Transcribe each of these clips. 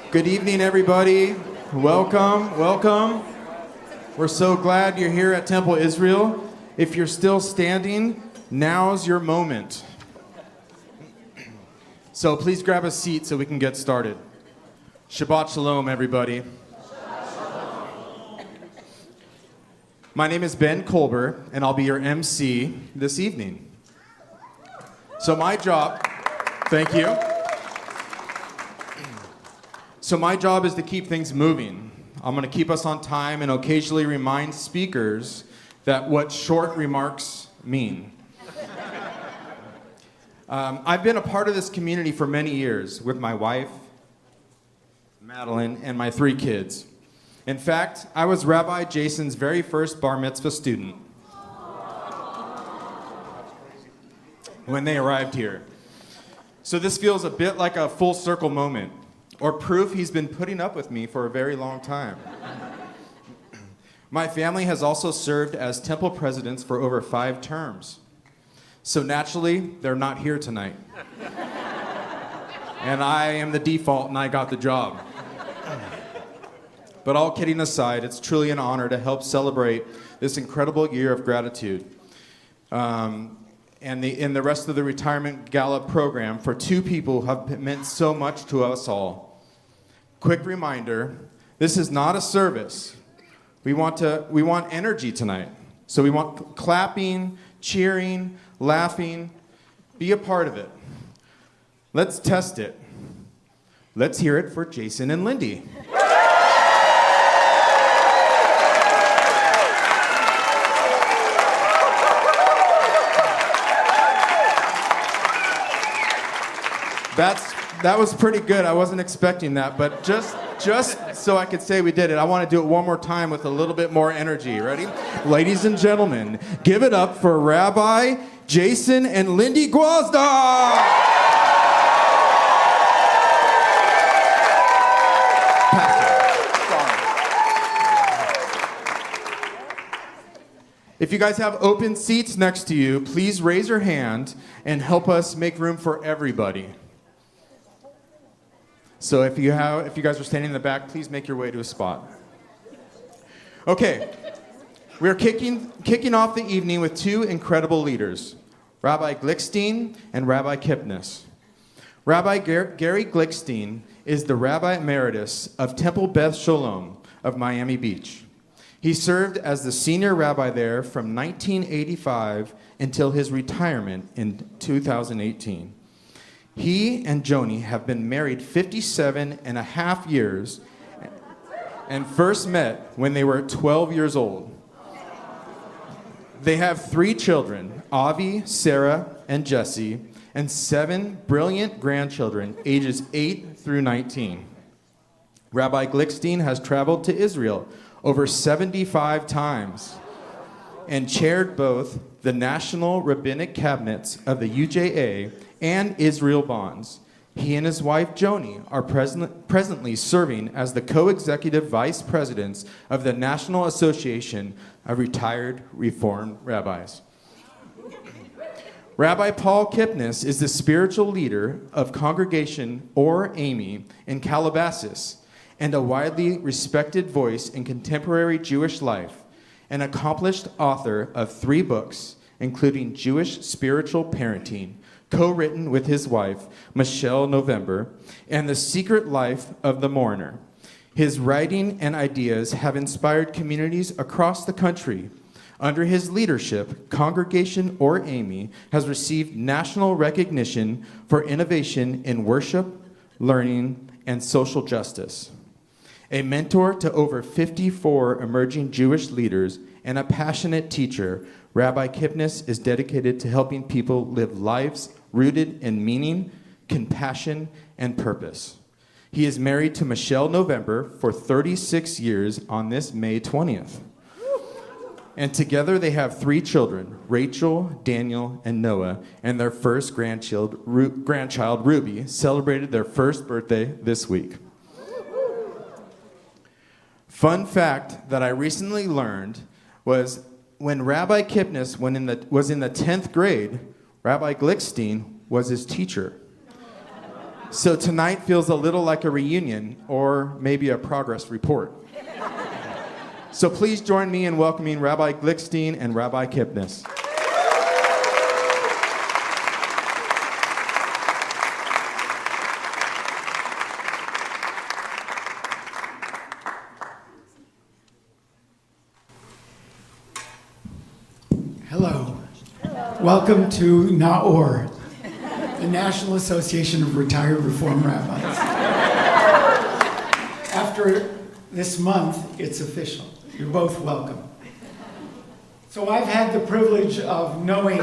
Good evening, everybody. Welcome, welcome. We're so glad you're here at Temple Israel. If you're still standing, now's your moment. So please grab a seat so we can get started. Shabbat Shalom, everybody. My name is Ben Colbert, and I'll be your MC this evening. So my job, thank you. So my job is to keep things moving. I'm going to keep us on time and occasionally remind speakers that what short remarks mean. I've been a part of this community for many years with my wife, Madeline, and my 3 kids. In fact, I was Rabbi Jason's very first bar mitzvah student when they arrived here. So this feels a bit like a full circle moment, or proof he's been putting up with me for a very long time. My family has also served as temple presidents for over 5 terms. So naturally, they're not here tonight. And I am the default and I got the job. But all kidding aside, it's truly an honor to help celebrate this incredible year of gratitude. And in the rest of the retirement gala program for 2 people who have meant so much to us all. Quick reminder, this is not a service. We want energy tonight. So we want clapping, cheering, laughing. Be a part of it. Let's test it. Let's hear it for Jason and Lindy. That was pretty good. I wasn't expecting that, but just so I could say we did it, I want to do it one more time with a little bit more energy. Ready? Ladies and gentlemen, give it up for Rabbi Jason and Lindy Guazda! If you guys have open seats next to you, please raise your hand and help us make room for everybody. So if you guys are standing in the back, please make your way to a spot. Okay, we're kicking off the evening with 2 incredible leaders, Rabbi Glickstein and Rabbi Kipnis. Rabbi Gary Glickstein is the Rabbi Emeritus of Temple Beth Shalom of Miami Beach. He served as the senior rabbi there from 1985 until his retirement in 2018. He and Joni have been married 57 and a half years and first met when they were 12 years old. They have 3 children, Avi, Sarah, and Jesse, and 7 brilliant grandchildren, ages 8 through 19. Rabbi Glickstein has traveled to Israel over 75 times and chaired both the National Rabbinic Cabinets of the UJA and Israel Bonds. He and his wife, Joni, are presently serving as the co-executive vice presidents of the National Association of Retired Reformed Rabbis. Rabbi Paul Kipnis is the spiritual leader of Congregation or AMI in Calabasas and a widely respected voice in contemporary Jewish life, an accomplished author of 3 books, including Jewish Spiritual Parenting, co-written with his wife, Michelle November, and The Secret Life of the Mourner. His writing and ideas have inspired communities across the country. Under his leadership, Congregation or AMI has received national recognition for innovation in worship, learning, and social justice. A mentor to over 54 emerging Jewish leaders and a passionate teacher, Rabbi Kipnis is dedicated to helping people live lives rooted in meaning, compassion, and purpose. He is married to Michelle November for 36 years on this May 20th. And together they have 3 children, Rachel, Daniel, and Noah, and their first grandchild, Ruby, celebrated their first birthday this week. Fun fact that I recently learned was when Rabbi Kipnis was in the 10th grade, Rabbi Glickstein was his teacher. So tonight feels a little like a reunion or maybe a progress report. So please join me in welcoming Rabbi Glickstein and Rabbi Kipnis. Hello. Welcome to NAOR, the National Association of Retired Reform Rabbis. After this month, it's official. You're both welcome. So I've had the privilege of knowing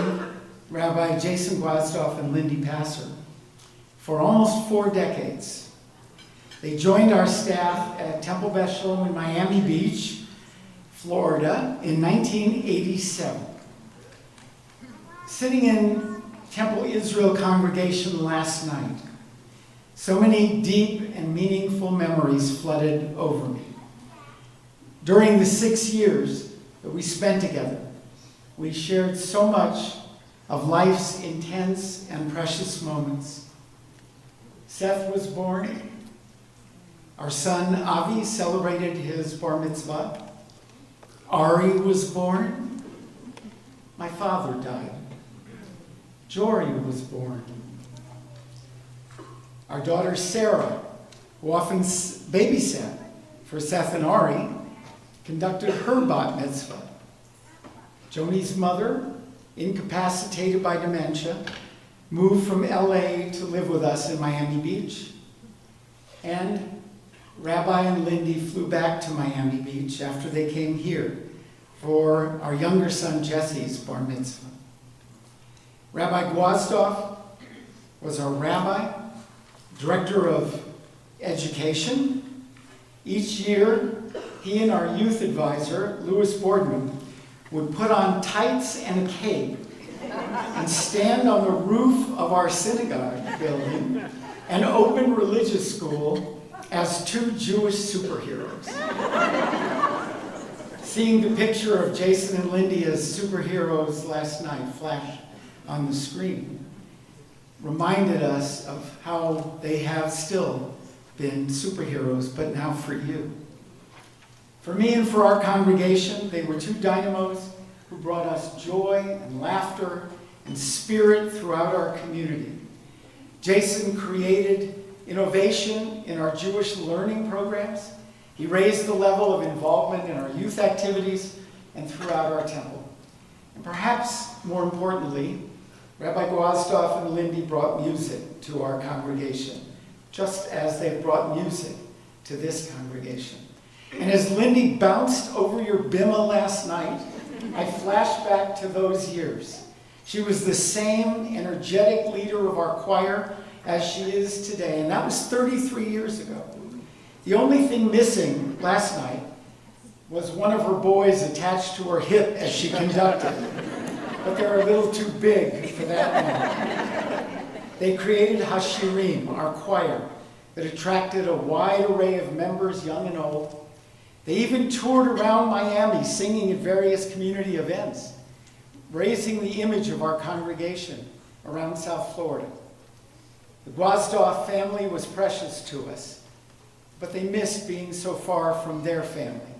Rabbi Jason Glasdorf and Lindy Passer for almost 4 decades. They joined our staff at Temple Beth Shalom in Miami Beach, Florida in 1987. Sitting in Temple Israel congregation last night, so many deep and meaningful memories flooded over me. During the 6 years that we spent together, we shared so much of life's intense and precious moments. Seth was born. Our son Avi celebrated his bar mitzvah. Ari was born. My father died. Jory was born. Our daughter Sarah, who often babysat for Seth and Ari, conducted her bat mitzvah. Joni's mother, incapacitated by dementia, moved from LA to live with us in Miami Beach. And Rabbi and Lindy flew back to Miami Beach after they came here for our younger son Jesse's bar mitzvah. Rabbi Glasdorf was our rabbi, director of education. Each year, he and our youth advisor, Louis Boardman, would put on tights and a cape and stand on the roof of our synagogue building and open religious school as 2 Jewish superheroes. Seeing the picture of Jason and Lindy as superheroes last night flash on the screen reminded us of how they have still been superheroes, but now for you. For me and for our congregation, they were 2 dynamos who brought us joy and laughter and spirit throughout our community. Jason created innovation in our Jewish learning programs. He raised the level of involvement in our youth activities and throughout our temple. And perhaps more importantly, Rabbi Glasdorf and Lindy brought music to our congregation, just as they brought music to this congregation. And as Lindy bounced over your bimah last night, I flashed back to those years. She was the same energetic leader of our choir as she is today, and that was 33 years ago. The only thing missing last night was one of her boys attached to her hip as she conducted. But they're a little too big for that one. They created Hashirim, our choir, that attracted a wide array of members, young and old. They even toured around Miami, singing at various community events, raising the image of our congregation around South Florida. The Glasdorf family was precious to us, but they missed being so far from their family.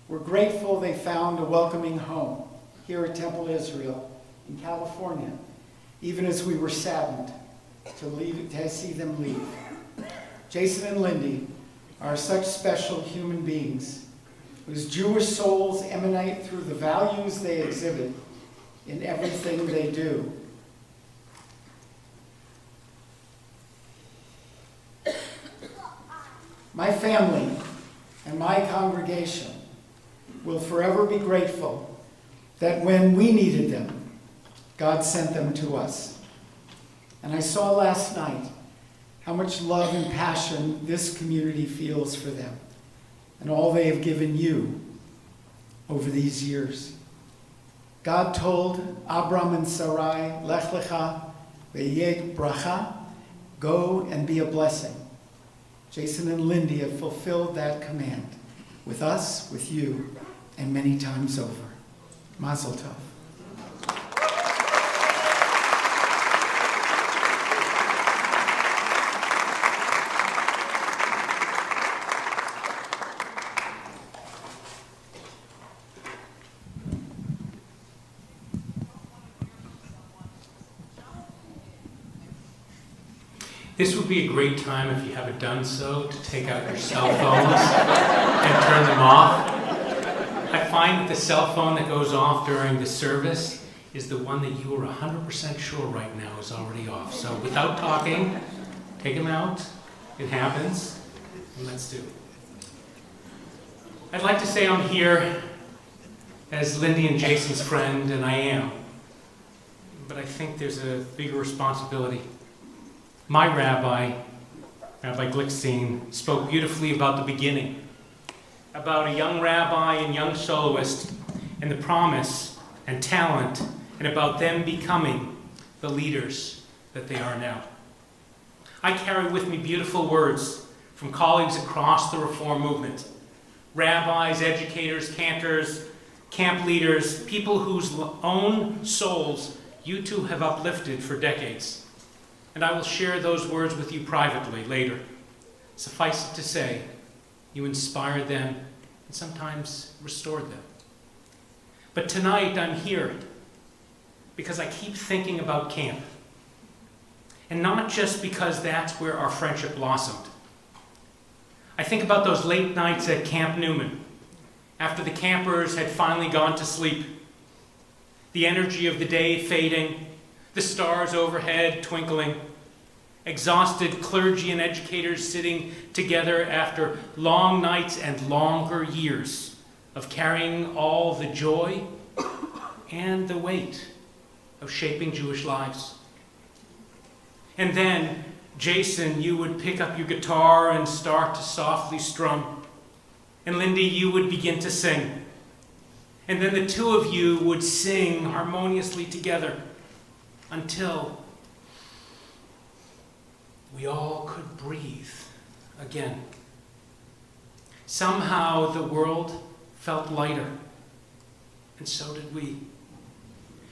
We're grateful they found a welcoming home here at Temple Israel in California, even as we were saddened to see them leave. Jason and Lindy are such special human beings whose Jewish souls emanate through the values they exhibit in everything they do. My family and my congregation will forever be grateful that when we needed them, God sent them to us. And I saw last night how much love and passion this community feels for them and all they have given you over these years. God told Abram and Sarai, Lech lecha ve'yeh bracha, go and be a blessing. Jason and Lindy have fulfilled that command with us, with you, and many times over. Mazel tov. This would be a great time, if you haven't done so, to take out your cell phones and turn them off. I find that the cell phone that goes off during the service is the one that you are 100% sure right now is already off. So without talking, take them out. It happens. And let's do it. I'd like to say I'm here as Lindy and Jason's friend, and I am. But I think there's a bigger responsibility. My rabbi, Rabbi Glickstein, spoke beautifully about the beginning, about a young rabbi and young soloist, and the promise and talent, and about them becoming the leaders that they are now. I carry with me beautiful words from colleagues across the Reform movement, rabbis, educators, cantors, camp leaders, people whose own souls you two have uplifted for decades. And I will share those words with you privately later. Suffice it to say, you inspired them and sometimes restored them. But tonight I'm here because I keep thinking about camp. And not just because that's where our friendship blossomed. I think about those late nights at Camp Newman, after the campers had finally gone to sleep, the energy of the day fading, the stars overhead twinkling, exhausted clergy and educators sitting together after long nights and longer years of carrying all the joy and the weight of shaping Jewish lives. And then, Jason, you would pick up your guitar and start to softly strum. And Lindy, you would begin to sing. And then the two of you would sing harmoniously together until we all could breathe again. Somehow the world felt lighter, and so did we.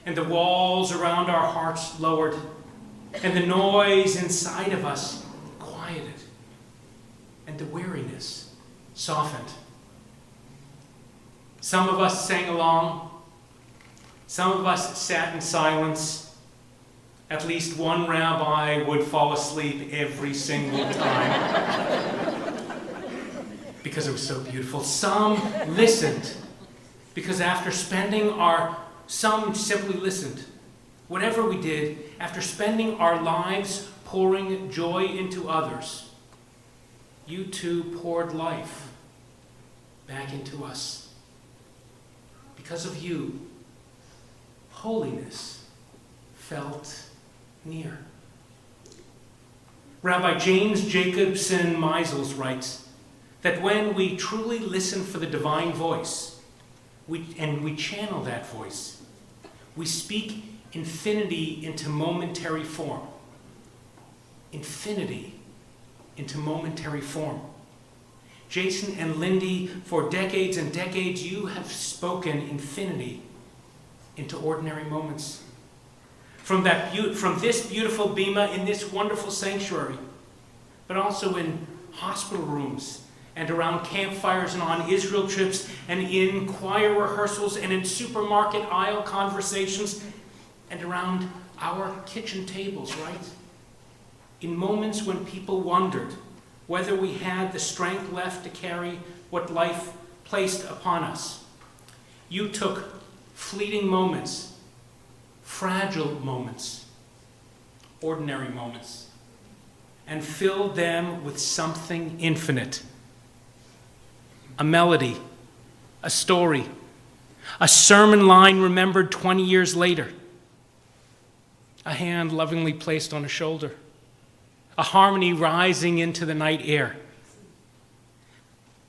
And the walls around our hearts lowered, and the noise inside of us quieted, and the weariness softened. Some of us sang along. Some of us sat in silence. At least one rabbi would fall asleep every single time because it was so beautiful. Some listened because some simply listened. Whatever we did, after spending our lives pouring joy into others, you two poured life back into us. Because of you, holiness felt near. Rabbi James Jacobson Meisels writes that when we truly listen for the divine voice, and we channel that voice, we speak infinity into momentary form. Infinity into momentary form. Jason and Lindy, for decades and decades, you have spoken infinity into ordinary moments. From this beautiful bima in this wonderful sanctuary, but also in hospital rooms and around campfires and on Israel trips and in choir rehearsals and in supermarket aisle conversations and around our kitchen tables, right? In moments when people wondered whether we had the strength left to carry what life placed upon us. You took fleeting moments, fragile moments, ordinary moments, and filled them with something infinite. A melody, a story, a sermon line remembered 20 years later, a hand lovingly placed on a shoulder, a harmony rising into the night air.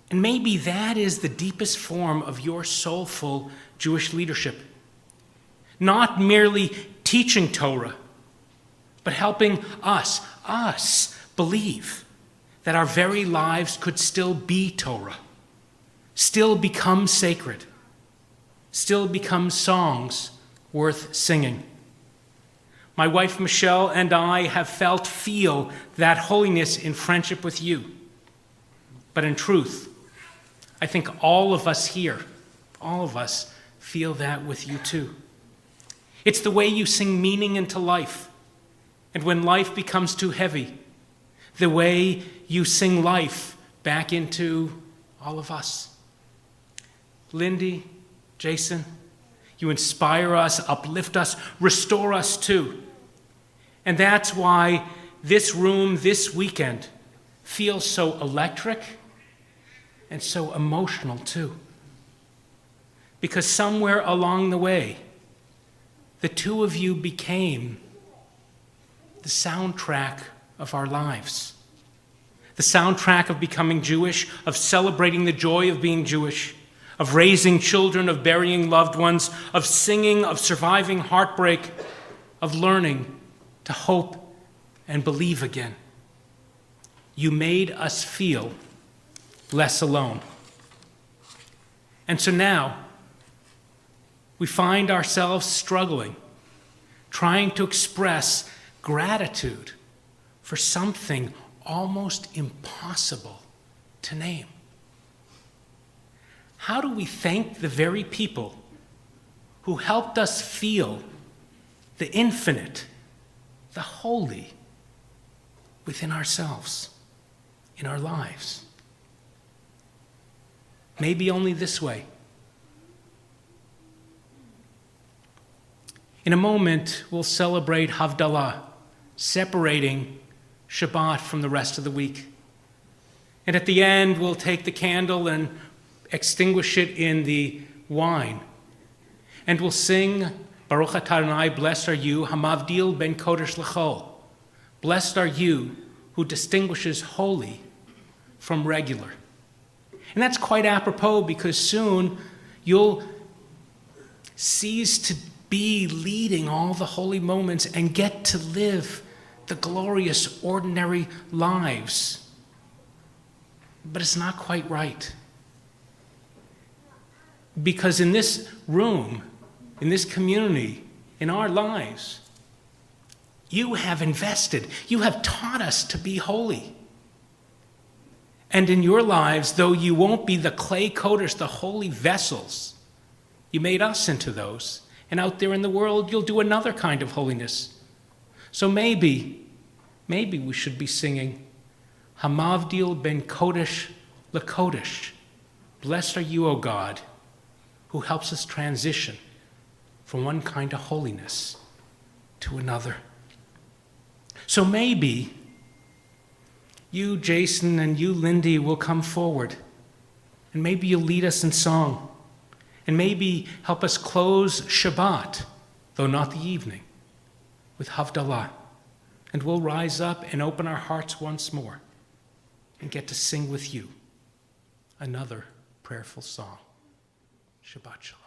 And maybe that is the deepest form of your soulful Jewish leadership. Not merely teaching Torah, but helping us believe that our very lives could still be Torah, still become sacred, still become songs worth singing. My wife Michelle and I have feel that holiness in friendship with you. But in truth, I think all of us here, all of us feel that with you too. It's the way you sing meaning into life. And when life becomes too heavy, the way you sing life back into all of us. Lindy, Jason, you inspire us, uplift us, restore us too. And that's why this room this weekend feels so electric and so emotional too. Because somewhere along the way, the two of you became the soundtrack of our lives. The soundtrack of becoming Jewish, of celebrating the joy of being Jewish, of raising children, of burying loved ones, of singing, of surviving heartbreak, of learning to hope and believe again. You made us feel less alone. And so now, we find ourselves struggling, trying to express gratitude for something almost impossible to name. How do we thank the very people who helped us feel the infinite, the holy within ourselves, in our lives? Maybe only this way. In a moment, we'll celebrate Havdalah, separating Shabbat from the rest of the week. And at the end, we'll take the candle and extinguish it in the wine. And we'll sing, Baruch atah Adonai, blessed are you, Hamavdil ben Kodesh L'chol. Blessed are you who distinguishes holy from regular. And that's quite apropos because soon you'll cease to be leading all the holy moments and get to live the glorious, ordinary lives. But it's not quite right. Because in this room, in this community, in our lives, you have invested, you have taught us to be holy. And in your lives, though you won't be the clay coders, the holy vessels, you made us into those. And out there in the world, you'll do another kind of holiness. So maybe we should be singing, Hamavdil ben Kodesh L'Kodesh. Blessed are you, O God, who helps us transition from one kind of holiness to another. So maybe you, Jason, and you, Lindy, will come forward, and maybe you'll lead us in song. And maybe help us close Shabbat, though not the evening, with Havdalah. And we'll rise up and open our hearts once more and get to sing with you another prayerful song. Shabbat Shalom.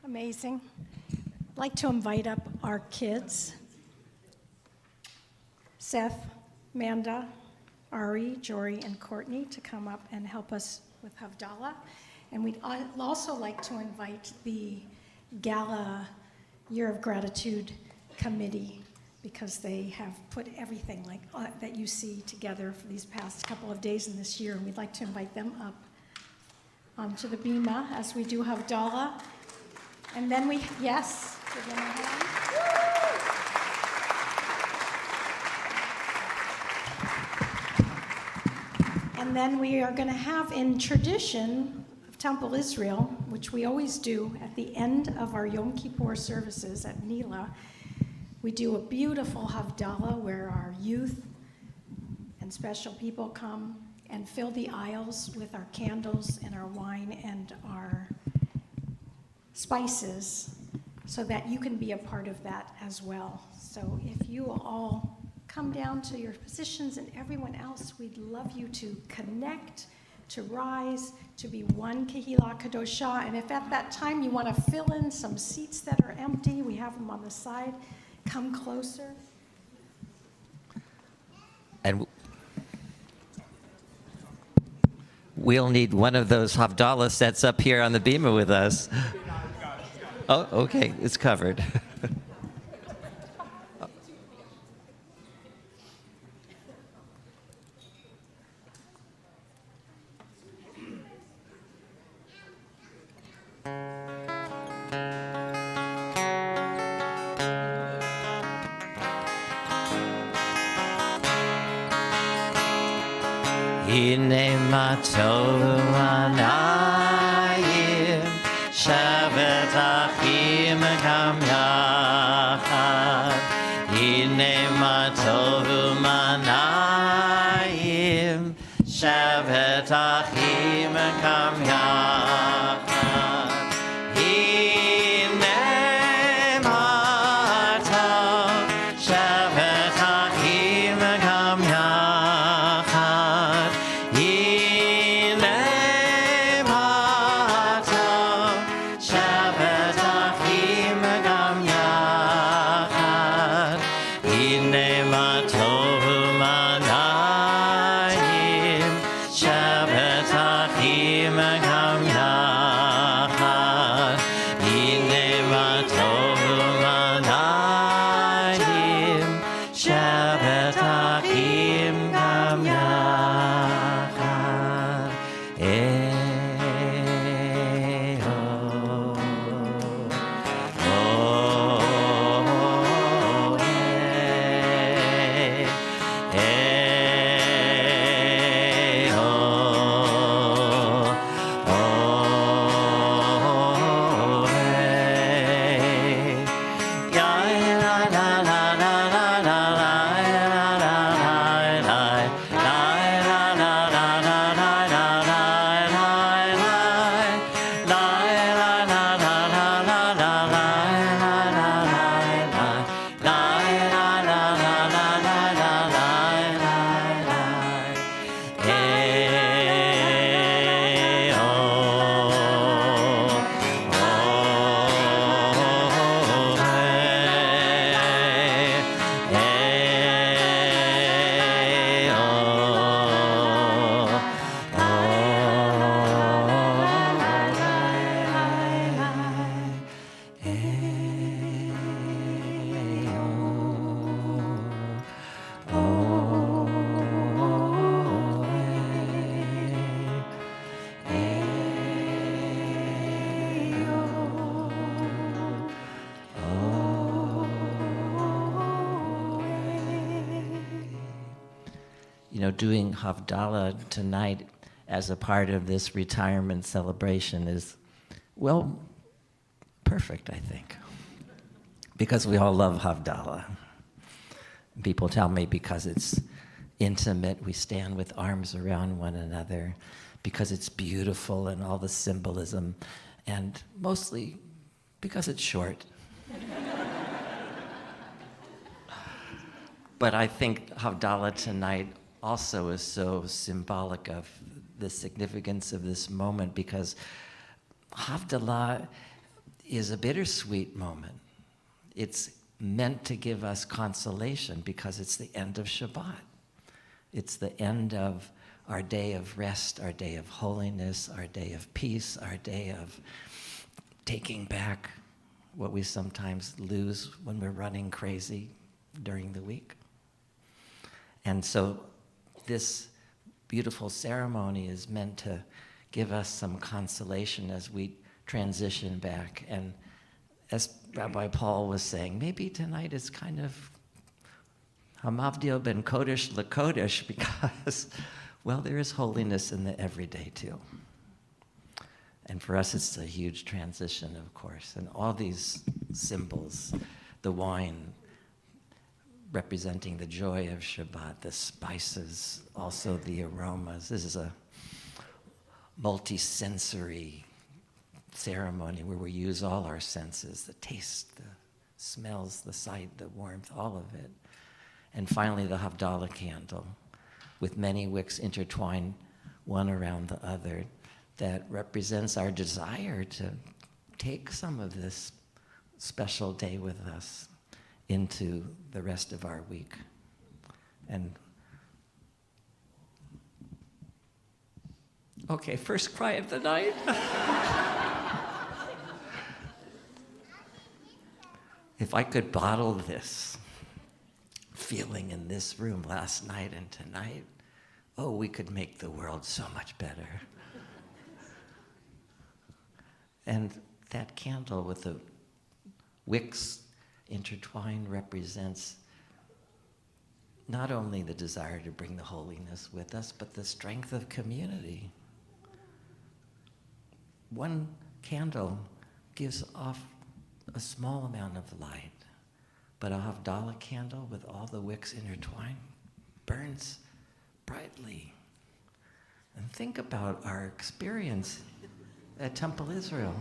Amazing. I'd like to invite up our kids, Seth, Manda, Ari, Jory, and Courtney, to come up and help us with Havdalah. And we'd also like to invite the Gala Year of Gratitude Committee, because they have put everything like that you see together for these past couple of days in this year. And we'd like to invite them up onto the bima as we do Havdalah. And then yes, give them a hand. And then we are going to have, in tradition of Temple Israel, which we always do at the end of our Yom Kippur services at Nila, we do a beautiful Havdalah where our youth and special people come and fill the aisles with our candles and our wine and our spices, so that you can be a part of that as well. So if you will all come down to your positions, and everyone else, we'd love you to connect, to rise, to be one Kehillah Kadosha. And if at that time you want to fill in some seats that are empty, we have them on the side. Come closer. And we'll need one of those Havdalah sets up here on the bima with us. Oh, okay, it's covered. Hine matovu manayim Shevet achim gam yachad Hine matovu manayim Shevet achim gam yachad Hine matov Shevet achim gam yachad Hine matov Shevet achim gam yachad Hine matov manayim Shevet achim gam yachad Hine matov manayim Shevet achim gam yachad You know, doing Havdalah tonight as a part of this retirement celebration is, well, perfect, I think. Because we all love Havdalah. People tell me because it's intimate, we stand with arms around one another, because it's beautiful and all the symbolism, and mostly because it's short. But I think Havdalah tonight also is so symbolic of the significance of this moment, because Havdalah is a bittersweet moment. It's meant to give us consolation because it's the end of Shabbat. It's the end of our day of rest, our day of holiness, our day of peace, our day of taking back what we sometimes lose when we're running crazy during the week. And so this beautiful ceremony is meant to give us some consolation as we transition back. And as Rabbi Paul was saying, maybe tonight is kind of Hamavdil ben Kodesh LaKodesh because, well, there is holiness in the everyday too. And for us, it's a huge transition, of course. And all these symbols, the wine representing the joy of Shabbat, the spices, also the aromas. This is a multi-sensory ceremony where we use all our senses, the taste, the smells, the sight, the warmth, all of it. And finally, the Havdalah candle, with many wicks intertwined one around the other, that represents our desire to take some of this special day with us into the rest of our week. And okay, first cry of the night. If I could bottle this feeling in this room last night and tonight, oh, we could make the world so much better. And that candle with the wicks intertwined represents not only the desire to bring the holiness with us, but the strength of community. One candle gives off a small amount of light, but a Havdalah candle with all the wicks intertwined burns brightly. And think about our experience at Temple Israel.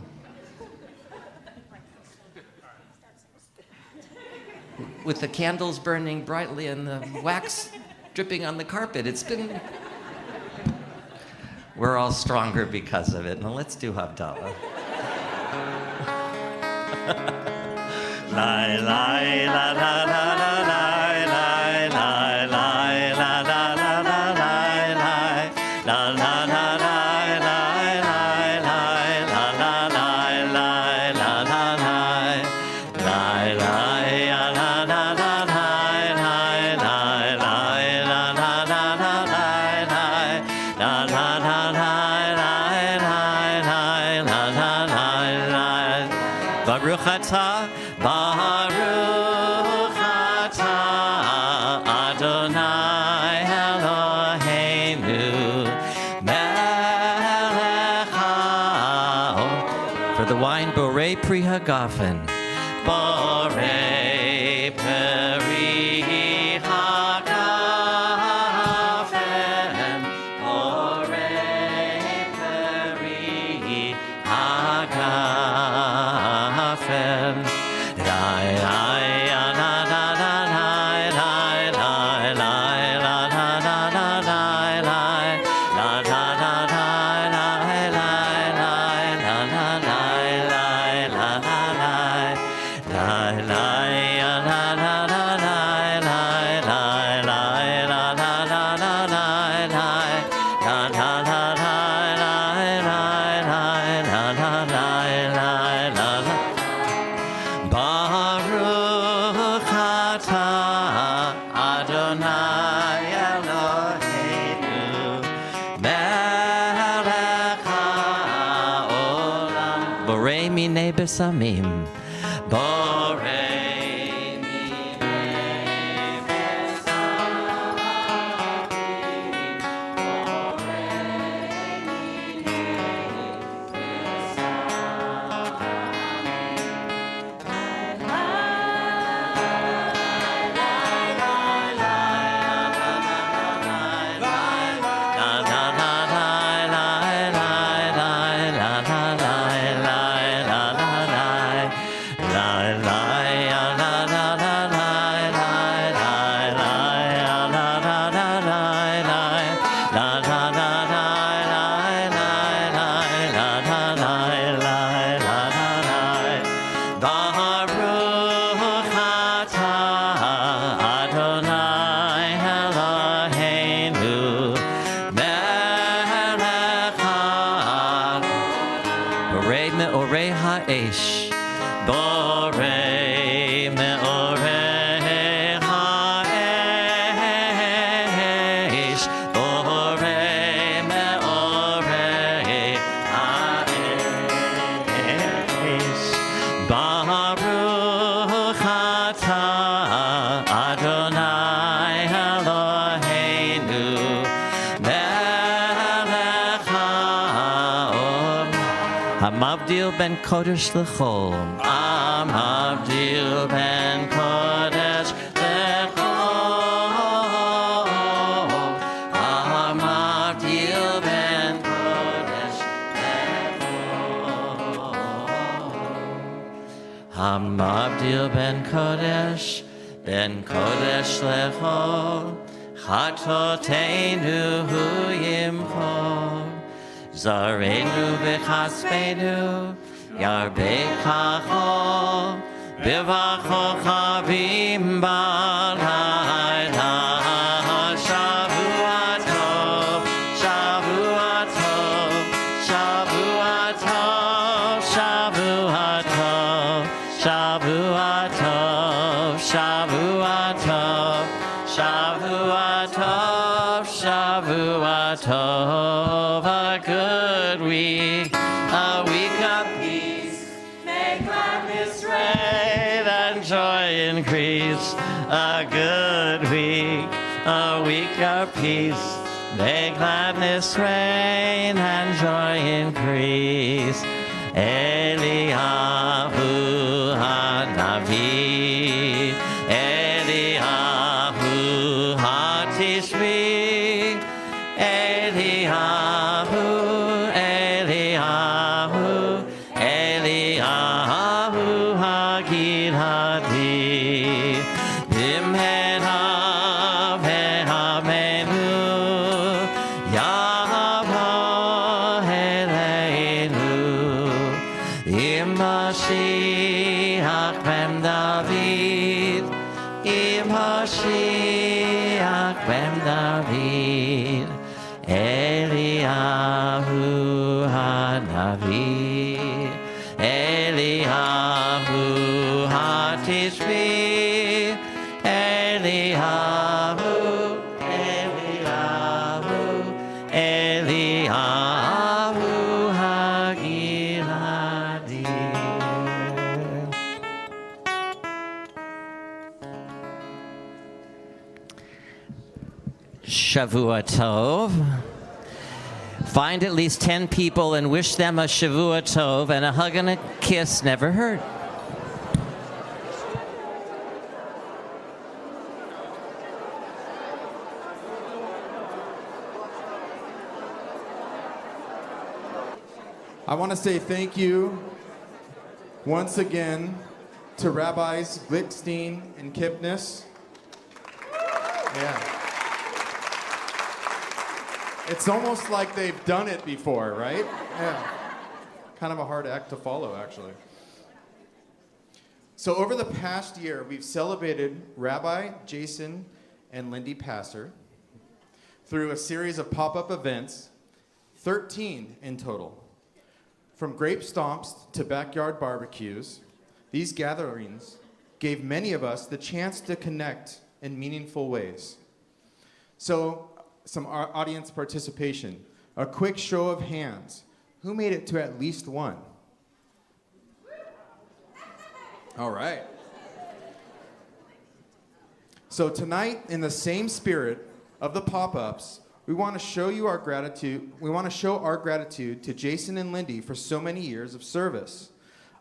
With the candles burning brightly and the wax dripping on the carpet. We're all stronger because of it. Now let's do Havdalah. La la la la la la. Baruch atah, Baruch atah, Adonai Eloheinu, melech haolam. For the wine, Borei Pri Hagafen, Borei Pri Hagafen, Borei Pri Hagafen. Borei minei besamim, Borei minei besamim, Borei minei Me'orei ha'esh, Borei me'orei ha'esh, Borei me'orei ha'esh. Baruch atah Adonai Eloheinu, melech haolam. Hamavdil ben kodesh lechol, Hamavdil ben kodesh lechol, Hamavdil ben kodesh lechol, Hamavdil ben kodesh lechol, Chatoteinu hu yimchol. Zarenu v'chaspenu, yarbechacho, b'vachocha v'imbalayla. Shavua tov, Shavua tov, Shavua tov, Shavua tov, Shavua tov, Shavua tov, Shavua tov, Shavua tov. A good week, a week of peace. May gladness reign and joy increase. A good week. a week of peace. May gladness reign and joy increase. Eliyahu Hanavi, Eliyahu Hatishvi, Eliyahu, Eliyahu, Eliyahu Hagid Hadi, Imhena Vehamenu, Yahweh Eleinu, Mashiach ben David, Mashiach ben David, Eliyahu Hanavi, Eliyahu Hatishvi, Eliyahu, Eliyahu, Eliyahu Hagiladi. Shavua Tov. Find at least 10 people and wish them a Shavua Tov, and a hug and a kiss never hurt. I want to say thank you once again to Rabbis Glickstein and Kipnis. Yeah. It's almost like they've done it before, right? Yeah. Kind of a hard act to follow, actually. So over the past year, we've celebrated Rabbi Jason and Lindy Passer through a series of pop-up events, 13 in total. From grape stomps to backyard barbecues, these gatherings gave many of us the chance to connect in meaningful ways. So, some audience participation. A quick show of hands. Who made it to at least one? All right. So tonight, in the same spirit of the pop-ups, we want to show you our gratitude. We want to show our gratitude to Jason and Lindy for so many years of service.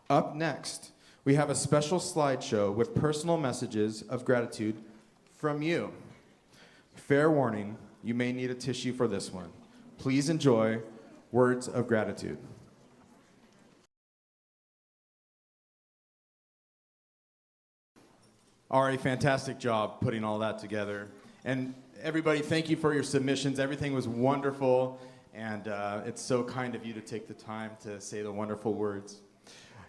Up next, we have a special slideshow with personal messages of gratitude from you. Fair warning, you may need a tissue for this one. Please enjoy words of gratitude. Ari, fantastic job putting all that together. And everybody, thank you for your submissions. Everything was wonderful, and it's so kind of you to take the time to say the wonderful words.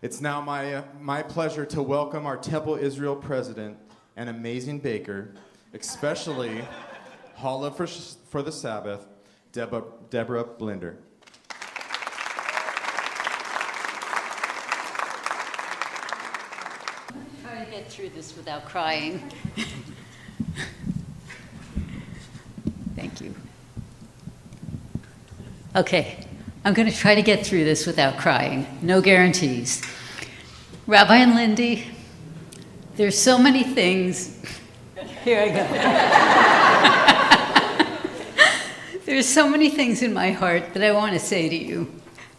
It's now my pleasure to welcome our Temple Israel president and amazing baker, especially Challah for the Sabbath, Deborah Blinder. Try to get through this without crying. Thank you. Okay, I'm going to try to get through this without crying. No guarantees. Rabbi and Lindy, there's so many things. Here I go. There's so many things in my heart that I want to say to you.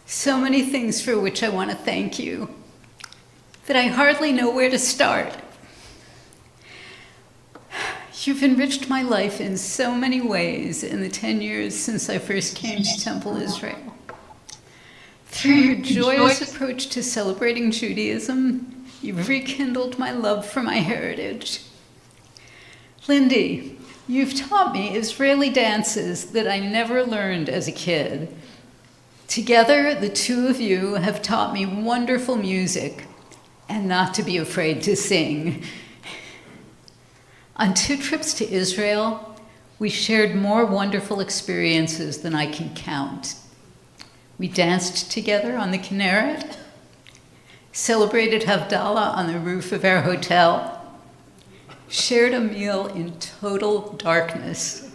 So many things for which I want to thank you that I hardly know where to start. You've enriched my life in so many ways in the 10 years since I first came to Temple Israel. Through your joyous approach to celebrating Judaism, you've rekindled my love for my heritage. Lindy, you've taught me Israeli dances that I never learned as a kid. Together, the two of you have taught me wonderful music and not to be afraid to sing. On 2 trips to Israel, we shared more wonderful experiences than I can count. We danced together on the Kinneret, celebrated Havdalah on the roof of our hotel, shared a meal in total darkness,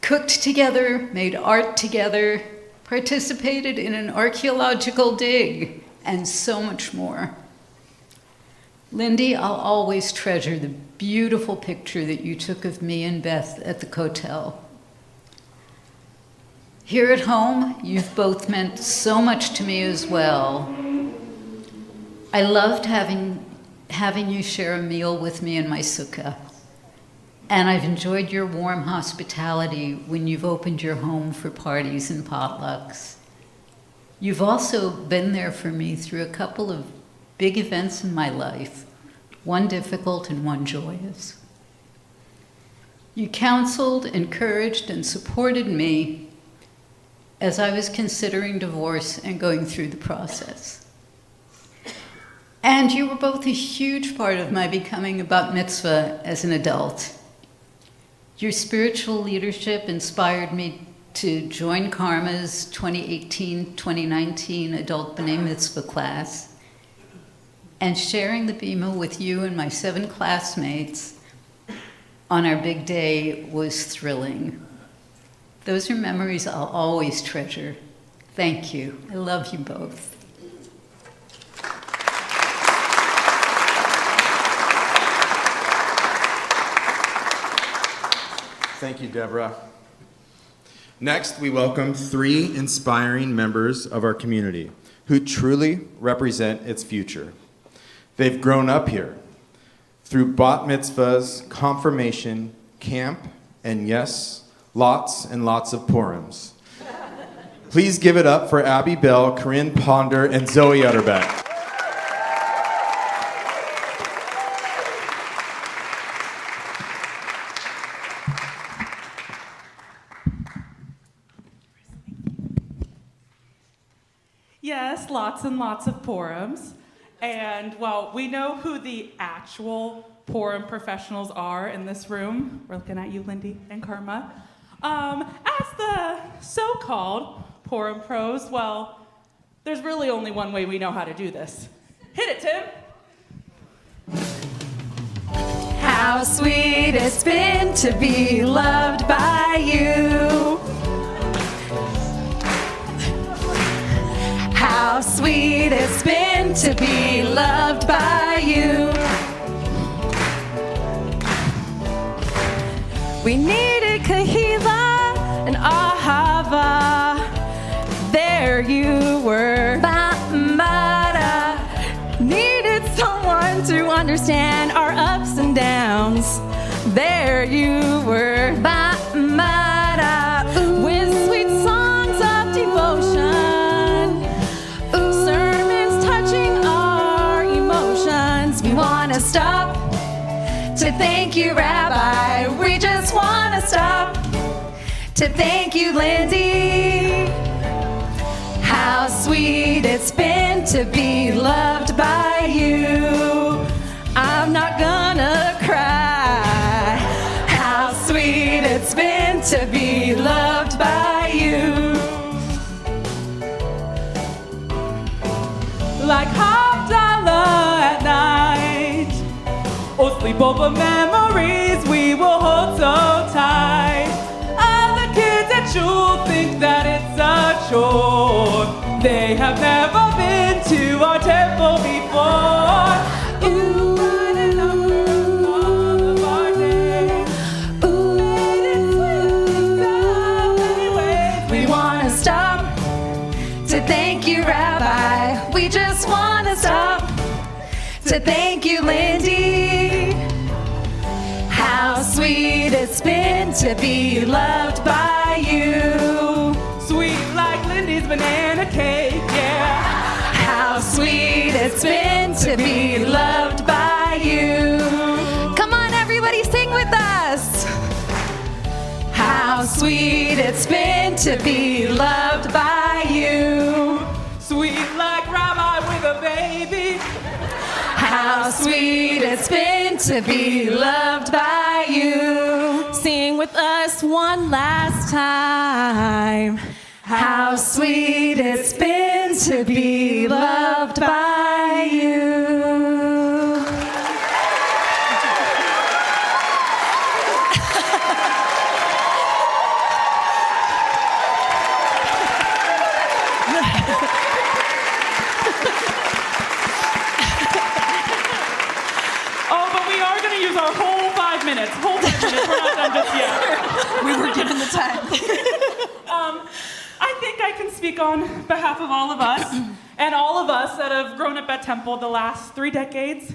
cooked together, made art together, participated in an archaeological dig, and so much more. Lindy, I'll always treasure the beautiful picture that you took of me and Beth at the Cotel. Here at home, you've both meant so much to me as well. I loved having you share a meal with me in my sukkah. And I've enjoyed your warm hospitality when you've opened your home for parties and potlucks. You've also been there for me through a couple of big events in my life, one difficult and one joyous. You counseled, encouraged, and supported me as I was considering divorce and going through the process. And you were both a huge part of my becoming a bat mitzvah as an adult. Your spiritual leadership inspired me to join Karma's 2018-2019 adult B'nai Mitzvah class, and sharing the bima with you and my 7 classmates on our big day was thrilling. Those are memories I'll always treasure. Thank you. I love you both. Thank you, Deborah. Next, we welcome 3 inspiring members of our community who truly represent its future. They've grown up here through bat mitzvahs, confirmation, camp, and yes, lots and lots of Purims. Please give it up for Abby Bell, Corinne Ponder, and Zoe Utterbeck. Yes, lots and lots of Purims. And, well, we know who the actual Purim professionals are in this room. We're looking at you, Lindy and Karma. As the so-called Purim pros, well, there's really only one way we know how to do this. Hit it, Tim. How sweet it's been to be loved by you. How sweet it's been to be loved by you. We needed kahila and ahava. There you were. Ba'mada. Needed someone to understand our ups and downs. There you were. Ba'mada. With sweet songs of devotion. Sermons touching our emotions. We want to stop to thank you, Rabbi. We just want to stop to thank you, Lindy. How sweet it's been to be loved by you. I'm not gonna cry. How sweet it's been to be loved by you. Like Havdalah at night, or sleepover memories we will hold so tight. Other kids at school think that it's a chore. They have never been to our temple before. Ooh, brighten up all of our days. Ooh, made it sweet in so many ways. We want to stop to thank you, Rabbi. We just want to stop to thank you, Lindy. How sweet it's been to be loved by you. Sweet like Lindy's banana cake, yeah. How sweet it's been to be loved by you. Come on, everybody, sing with us. How sweet it's been to be loved by you. Sweet like Rabbi with a baby. How sweet it's been to be loved by you. Sing with us one last time. How sweet it's been to be loved by you. Oh, but we are going to use our whole 5 minutes. We're not done just yet. We were given the time. I think I can speak on behalf of all of us, and all of us that have grown up at Temple the last 3 decades.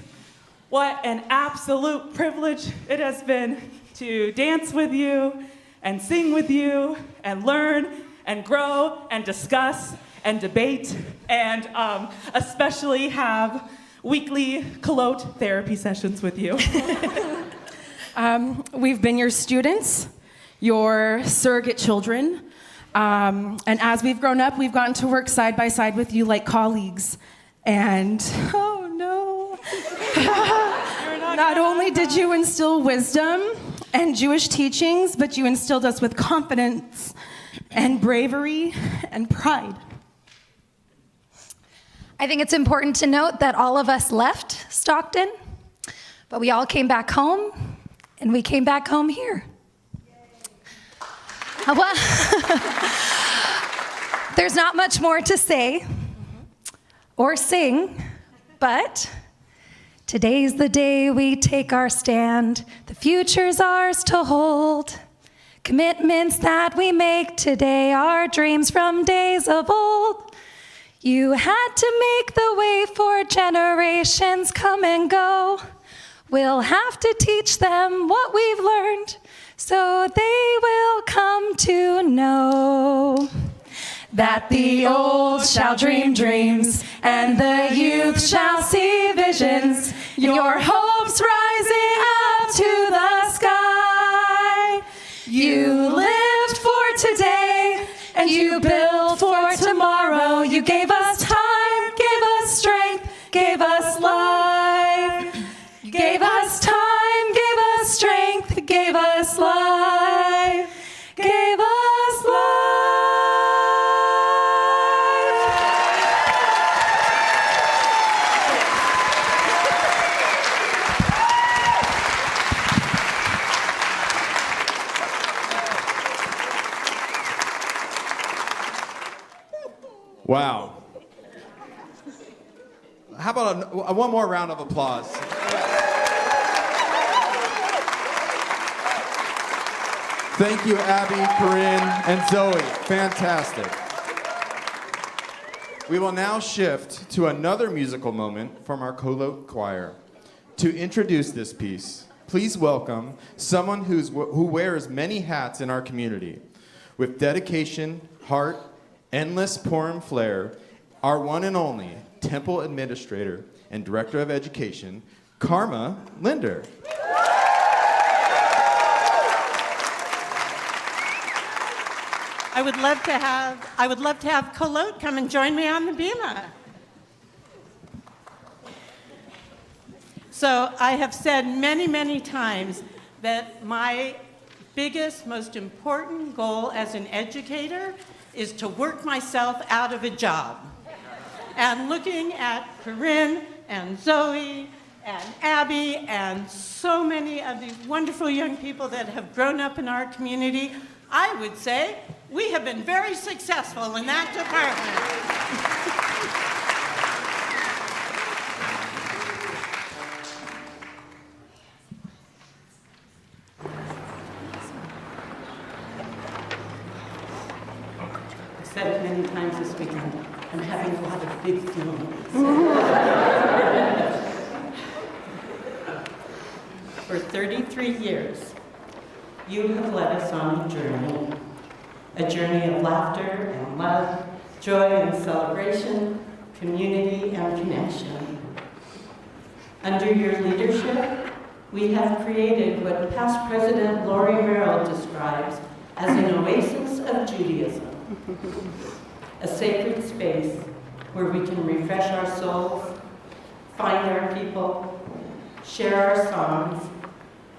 What an absolute privilege it has been to dance with you, and sing with you, and learn, and grow, and discuss, and debate, and especially have weekly collote therapy sessions with you. We've been your students, your surrogate children, and as we've grown up, we've gotten to work side by side with you like colleagues. And, oh no, not only did you instill wisdom and Jewish teachings, but you instilled us with confidence and bravery and pride. I think it's important to note that all of us left Stockton, but we all came back home, and we came back home here. Well, there's not much more to say or sing, but today's the day we take our stand. The future's ours to hold. Commitments that we make today are dreams from days of old. You had to make the way for generations come and go. We'll have to teach them what we've learned so they will come to know that the old shall dream dreams and the youth shall see visions. Your hopes rising up to the sky. You lived for today and you built for tomorrow. You gave us time, gave us strength, gave us life. You gave us time, gave us strength, gave us life, gave us life. Wow. How about one more round of applause? Thank you, Abby, Corinne, and Zoe. Fantastic. We will now shift to another musical moment from our colloque choir. To introduce this piece, please welcome someone who wears many hats in our community. With dedication, heart, endless Purim flair, our one and only Temple Administrator and Director of Education, Karma Linder. I would love to have Colette come and join me on the bima. So I have said many, many times that my biggest, most important goal as an educator is to work myself out of a job. And looking at Corinne and Zoe and Abby and so many of these wonderful young people that have grown up in our community, I would say we have been very successful in that department. I've said it many times this weekend. I'm having a lot of big feelings. For 33 years, you have led us on a journey of laughter and love, joy and celebration, community and connection. Under your leadership, we have created what past President Lori Merrill describes as an oasis of Judaism, a sacred space where we can refresh our souls, find our people, share our songs,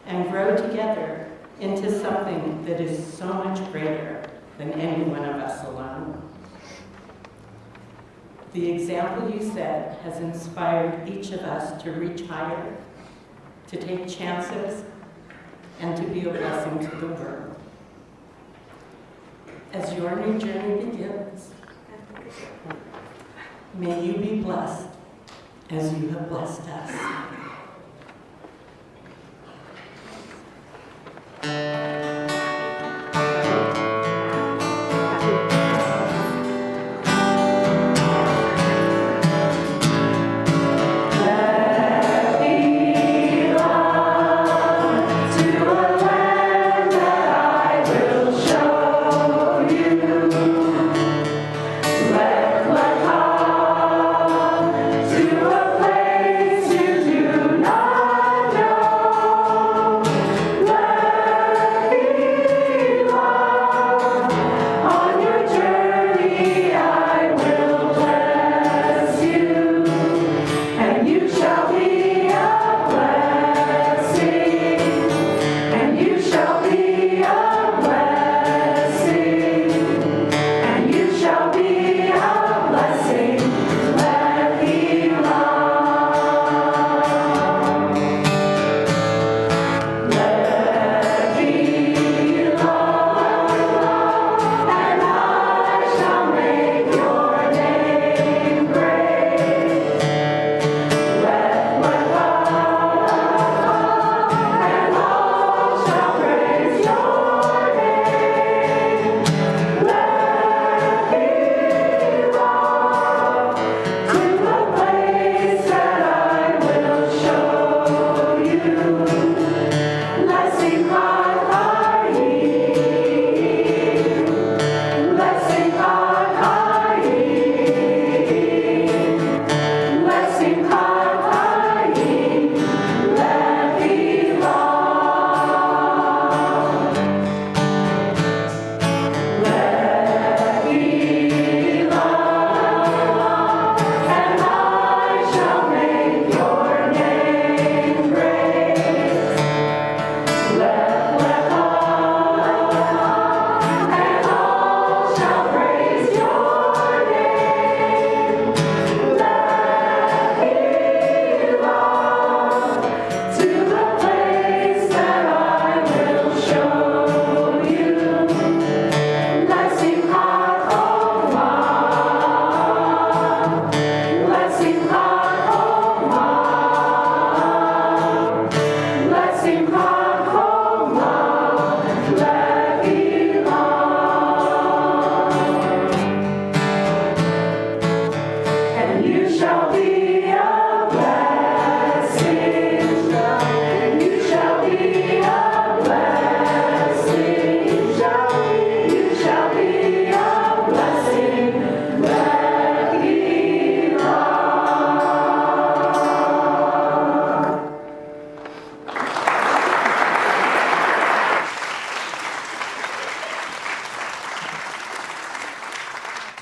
and grow together into something that is so much greater than any one of us alone. The example you set has inspired each of us to reach higher, to take chances, and to be a blessing to the world. As your new journey begins, may you be blessed as you have blessed us.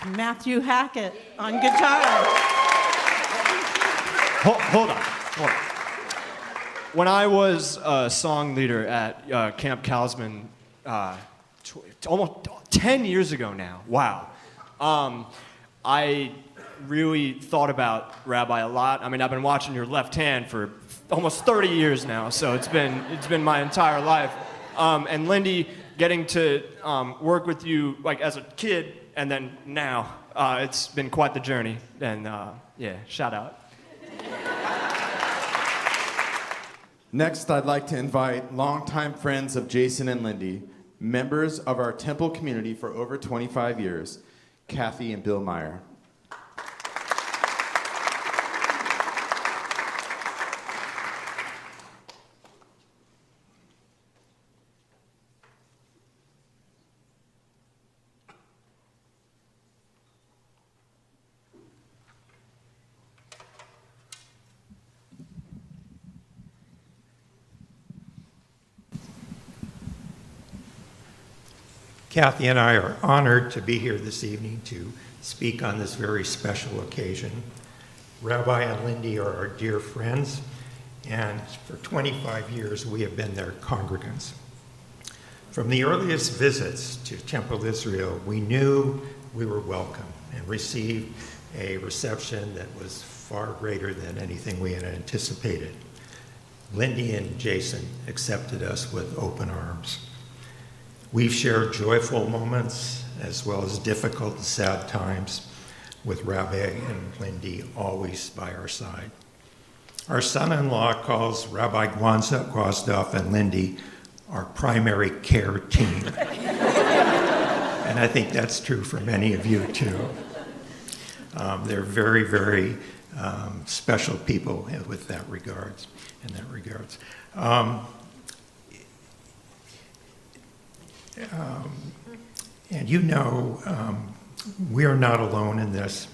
Matthew Hackett on guitar. Hold on. When I was a song leader at Camp Kalsman, almost 10 years ago now, wow, I really thought about Rabbi a lot. I mean, I've been watching your left hand for almost 30 years now, so it's been my entire life. And Lindy, getting to work with you like as a kid and then now, it's been quite the journey. And yeah, shout out. Next, I'd like to invite longtime friends of Jason and Lindy, members of our temple community for over 25 years, Kathy and Bill Meyer. Kathy and I are honored to be here this evening to speak on this very special occasion. Rabbi and Lindy are our dear friends, and for 25 years we have been their congregants. From the earliest visits to Temple Israel, we knew we were welcome and received a reception that was far greater than anything we had anticipated. Lindy and Jason accepted us with open arms. We've shared joyful moments as well as difficult and sad times with Rabbi and Lindy always by our side. Our son-in-law calls Rabbi Gwasdorf and Lindy our primary care team. And I think that's true for many of you too. They're very, very special people with that regards, in that regards. And you know, we are not alone in this.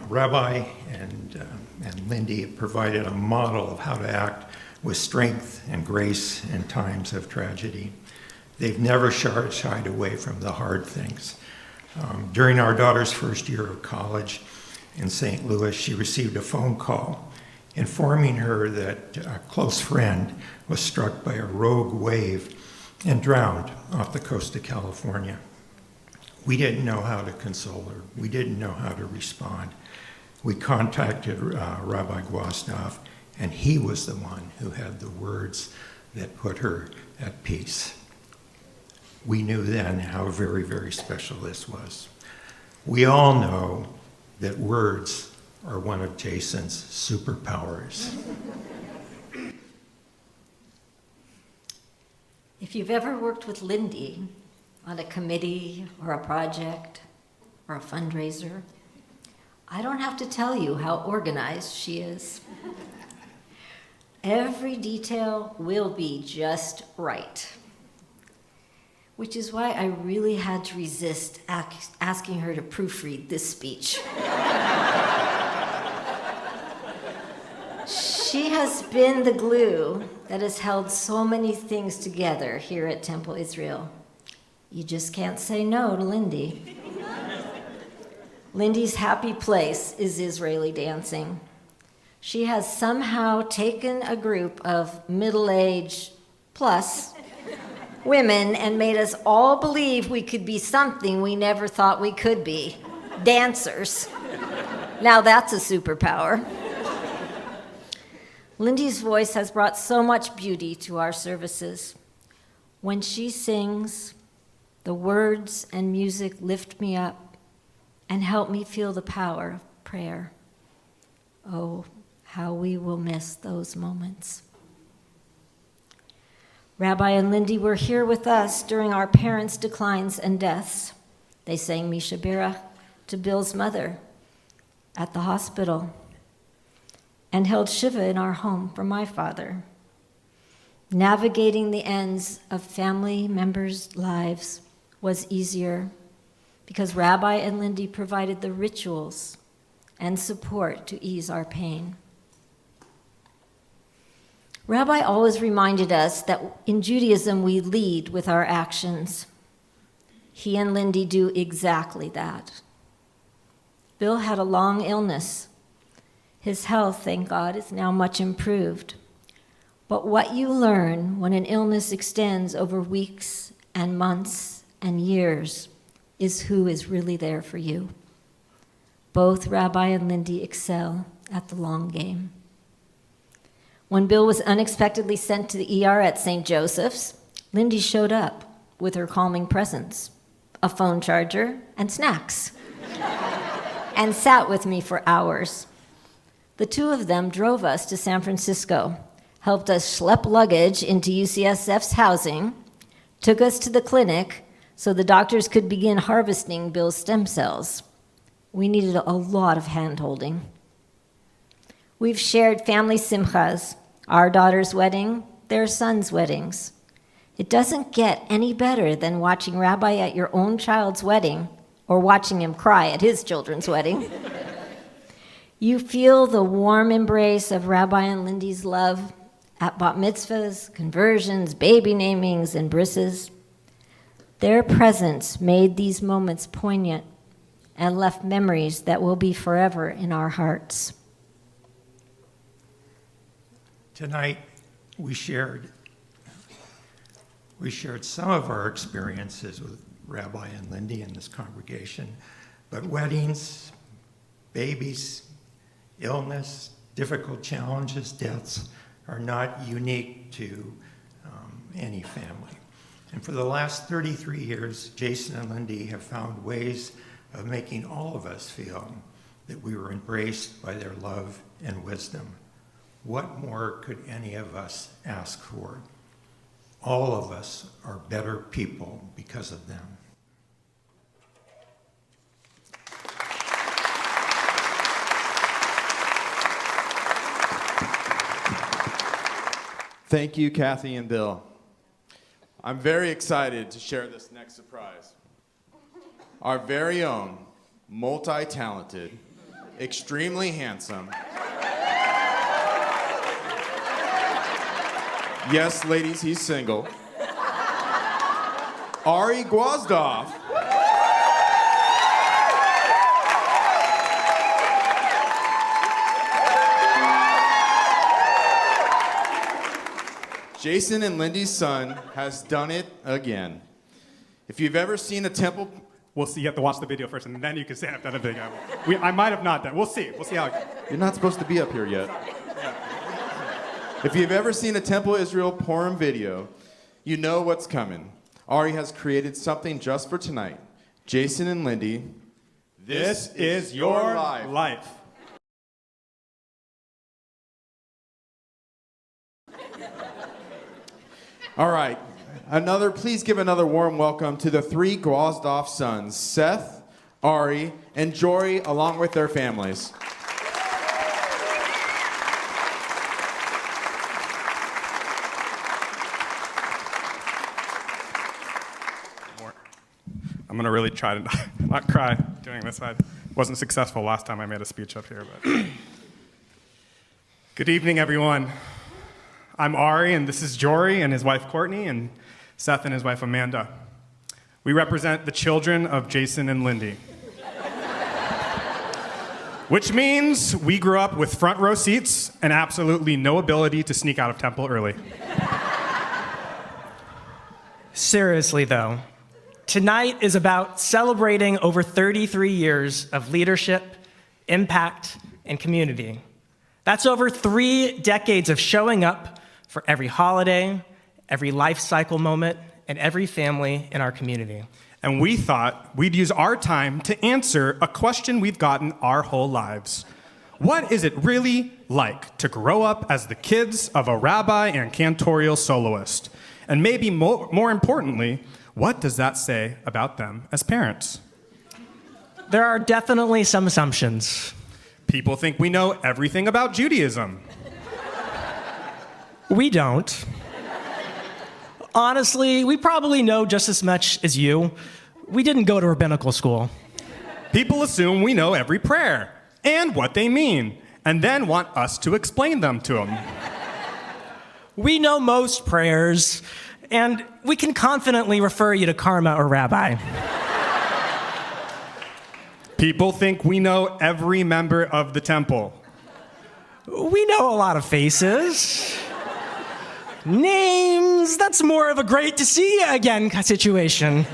Rabbi and Lindy have provided a model of how to act with strength and grace in times of tragedy. They've never shied away from the hard things. During our daughter's first year of college in St. Louis, she received a phone call informing her that a close friend was struck by a rogue wave and drowned off the coast of California. We didn't know how to console her. We didn't know how to respond. We contacted Rabbi Gwasdorf, and he was the one who had the words that put her at peace. We knew then how very, very special this was. We all know that words are one of Jason's superpowers. If you've ever worked with Lindy on a committee or a project or a fundraiser, I don't have to tell you how organized she is. Every detail will be just right, which is why I really had to resist asking her to proofread this speech. She has been the glue that has held so many things together here at Temple Israel. You just can't say no to Lindy. Lindy's happy place is Israeli dancing. She has somehow taken a group of middle-aged plus women and made us all believe we could be something we never thought we could be, dancers. Now that's a superpower. Lindy's voice has brought so much beauty to our services. When she sings, the words and music lift me up and help me feel the power of prayer. Oh, how we will miss those moments. Rabbi and Lindy were here with us during our parents' declines and deaths. They sang Misha Berach to Bill's mother at the hospital and held Shiva in our home for my father. Navigating the ends of family members' lives was easier because Rabbi and Lindy provided the rituals and support to ease our pain. Rabbi always reminded us that in Judaism we lead with our actions. He and Lindy do exactly that. Bill had a long illness. His health, thank God, is now much improved. But what you learn when an illness extends over weeks and months and years is who is really there for you. Both Rabbi and Lindy excel at the long game. When Bill was unexpectedly sent to the ER at St. Joseph's, Lindy showed up with her calming presence, a phone charger, and snacks, and sat with me for hours. The two of them drove us to San Francisco, helped us schlep luggage into UCSF's housing, took us to the clinic so the doctors could begin harvesting Bill's stem cells. We needed a lot of hand-holding. We've shared family simchas, our daughter's wedding, their sons' weddings. It doesn't get any better than watching Rabbi at your own child's wedding or watching him cry at his children's wedding. You feel the warm embrace of Rabbi and Lindy's love at bat mitzvahs, conversions, baby namings, and brises. Their presence made these moments poignant and left memories that will be forever in our hearts. Tonight, we shared some of our experiences with Rabbi and Lindy in this congregation, but weddings, babies, illness, difficult challenges, deaths are not unique to any family. And for the last 33 years, Jason and Lindy have found ways of making all of us feel that we were embraced by their love and wisdom. What more could any of us ask for? All of us are better people because of them. Thank you, Kathy and Bill. I'm very excited to share this next surprise. Our very own, multi-talented, extremely handsome, yes, ladies, he's single, Ari Gwazdoff. Jason and Lindy's son has done it again. If you've ever seen a temple... We'll see. You have to watch the video first, and then you can say I've done it again. I might have not done. We'll see. We'll see how it goes. You're not supposed to be up here yet. If you've ever seen a Temple Israel Purim video, you know what's coming. Ari has created something just for tonight. Jason and Lindy, This is your life. All right. Please give another warm welcome to the three Gwazdoff sons, Seth, Ari, and Jory, along with their families. I'm going to really try to not cry doing this. I wasn't successful last time I made a speech up here. But good evening, everyone. I'm Ari, and this is Jory and his wife Courtney, and Seth and his wife Amanda. We represent the children of Jason and Lindy. Which means we grew up with front row seats and absolutely no ability to sneak out of temple early. Seriously, though, tonight is about celebrating over 33 years of leadership, impact, and community. That's over 3 decades of showing up for every holiday, every life cycle moment, and every family in our community. And we thought we'd use our time to answer a question we've gotten our whole lives. What is it really like to grow up as the kids of a rabbi and cantorial soloist? And maybe more importantly, what does that say about them as parents? There are definitely some assumptions. People think we know everything about Judaism. We don't. Honestly, we probably know just as much as you. We didn't go to rabbinical school. People assume we know every prayer and what they mean, and then want us to explain them to them. We know most prayers, and we can confidently refer you to Karma or Rabbi. People think we know every member of the temple. We know a lot of faces. Names, that's more of a great to see you again situation.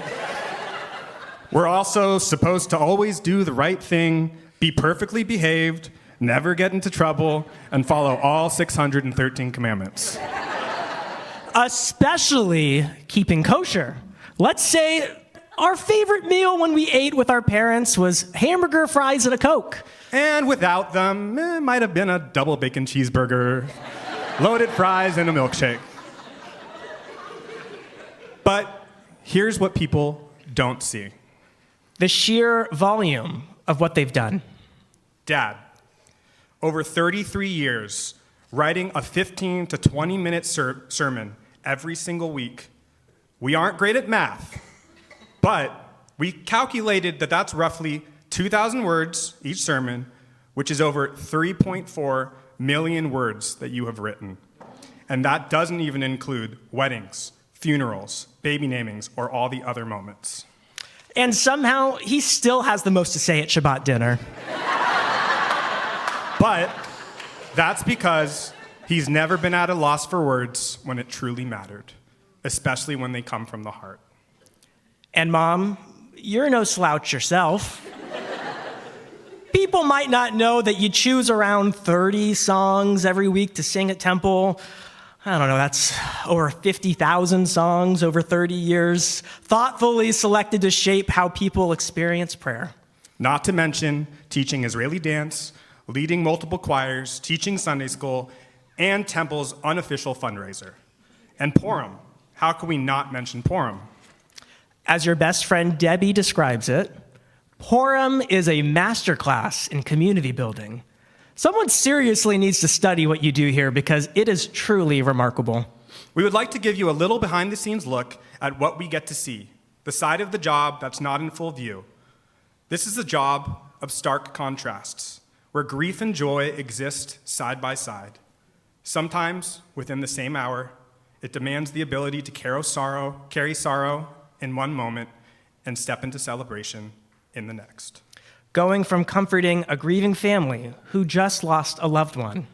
We're also supposed to always do the right thing, be perfectly behaved, never get into trouble, and follow all 613 commandments. Especially keeping kosher. Let's say our favorite meal when we ate with our parents was hamburger, fries, and a Coke. And without them, it might have been a double bacon cheeseburger, loaded fries, and a milkshake. But here's what people don't see. The sheer volume of what they've done. Dad, over 33 years, writing a 15 to 20-minute sermon every single week. We aren't great at math, but we calculated that that's roughly 2,000 words each sermon, which is over 3.4 million words that you have written. And that doesn't even include weddings, funerals, baby namings, or all the other moments. And somehow, he still has the most to say at Shabbat dinner. But that's because he's never been at a loss for words when it truly mattered, especially when they come from the heart. And Mom, you're no slouch yourself. People might not know that you choose around 30 songs every week to sing at Temple. I don't know, that's over 50,000 songs over 30 years, thoughtfully selected to shape how people experience prayer. Not to mention teaching Israeli dance, leading multiple choirs, teaching Sunday school, and Temple's unofficial fundraiser. And Purim. How can we not mention Purim? As your best friend Debbie describes it, Purim is a masterclass in community building. Someone seriously needs to study what you do here because it is truly remarkable. We would like to give you a little behind-the-scenes look at what we get to see, the side of the job that's not in full view. This is a job of stark contrasts, where grief and joy exist side by side. Sometimes, within the same hour, it demands the ability to carry sorrow in one moment and step into celebration in the next. Going from comforting a grieving family who just lost a loved one,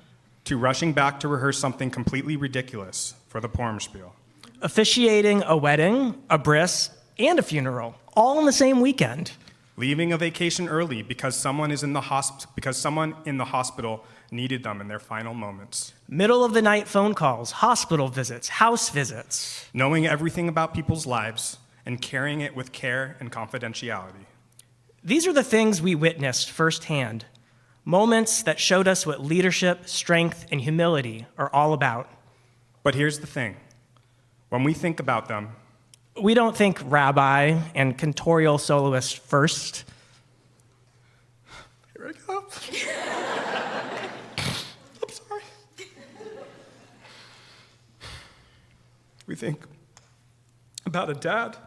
to rushing back to rehearse something completely ridiculous for the Purim spiel. Officiating a wedding, a bris, and a funeral, all in the same weekend. Leaving a vacation early because someone in the hospital needed them in their final moments. Middle of the night phone calls, hospital visits, house visits. Knowing everything about people's lives and carrying it with care and confidentiality. These are the things we witnessed firsthand, moments that showed us what leadership, strength, and humility are all about. But here's the thing. When we think about them, we don't think rabbi and cantorial soloist first. Here I go. I'm sorry. We think about a dad.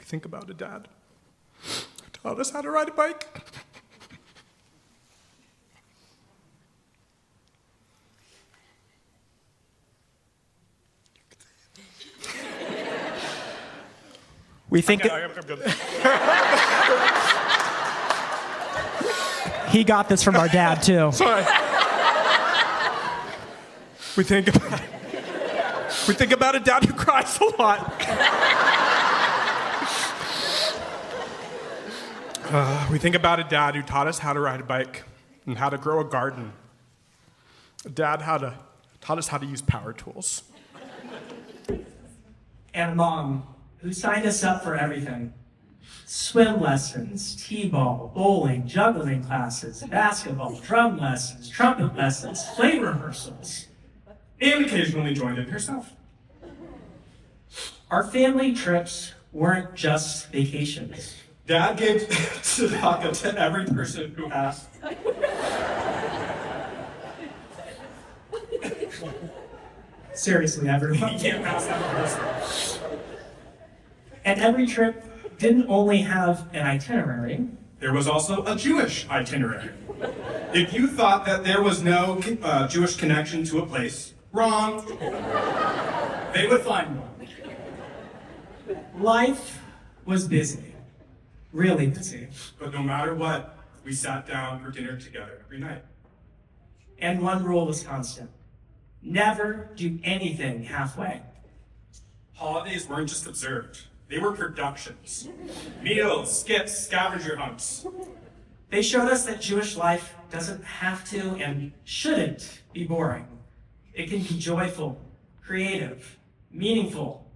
Think about a dad who taught us how to ride a bike. We think I'm good. He got this from our dad too. Sorry. We think about a dad who cries a lot. We think about a dad who taught us how to ride a bike and how to grow a garden. A dad taught us how to use power tools. And Mom, who signed us up for everything. Swim lessons, t-ball, bowling, juggling classes, basketball, drum lessons, trumpet lessons, play rehearsals. And occasionally joined in herself. Our family trips weren't just vacations. Dad gave tzedakah to every person who asked. Seriously, everyone. You can't pass that person. And every trip didn't only have an itinerary. There was also a Jewish itinerary. If you thought that there was no Jewish connection to a place, wrong. They would find one. Life was busy, really busy. But no matter what, we sat down for dinner together every night. And one rule was constant. Never do anything halfway. Holidays weren't just observed. They were productions. Meals, skits, scavenger hunts. They showed us that Jewish life doesn't have to and shouldn't be boring. It can be joyful, creative, meaningful,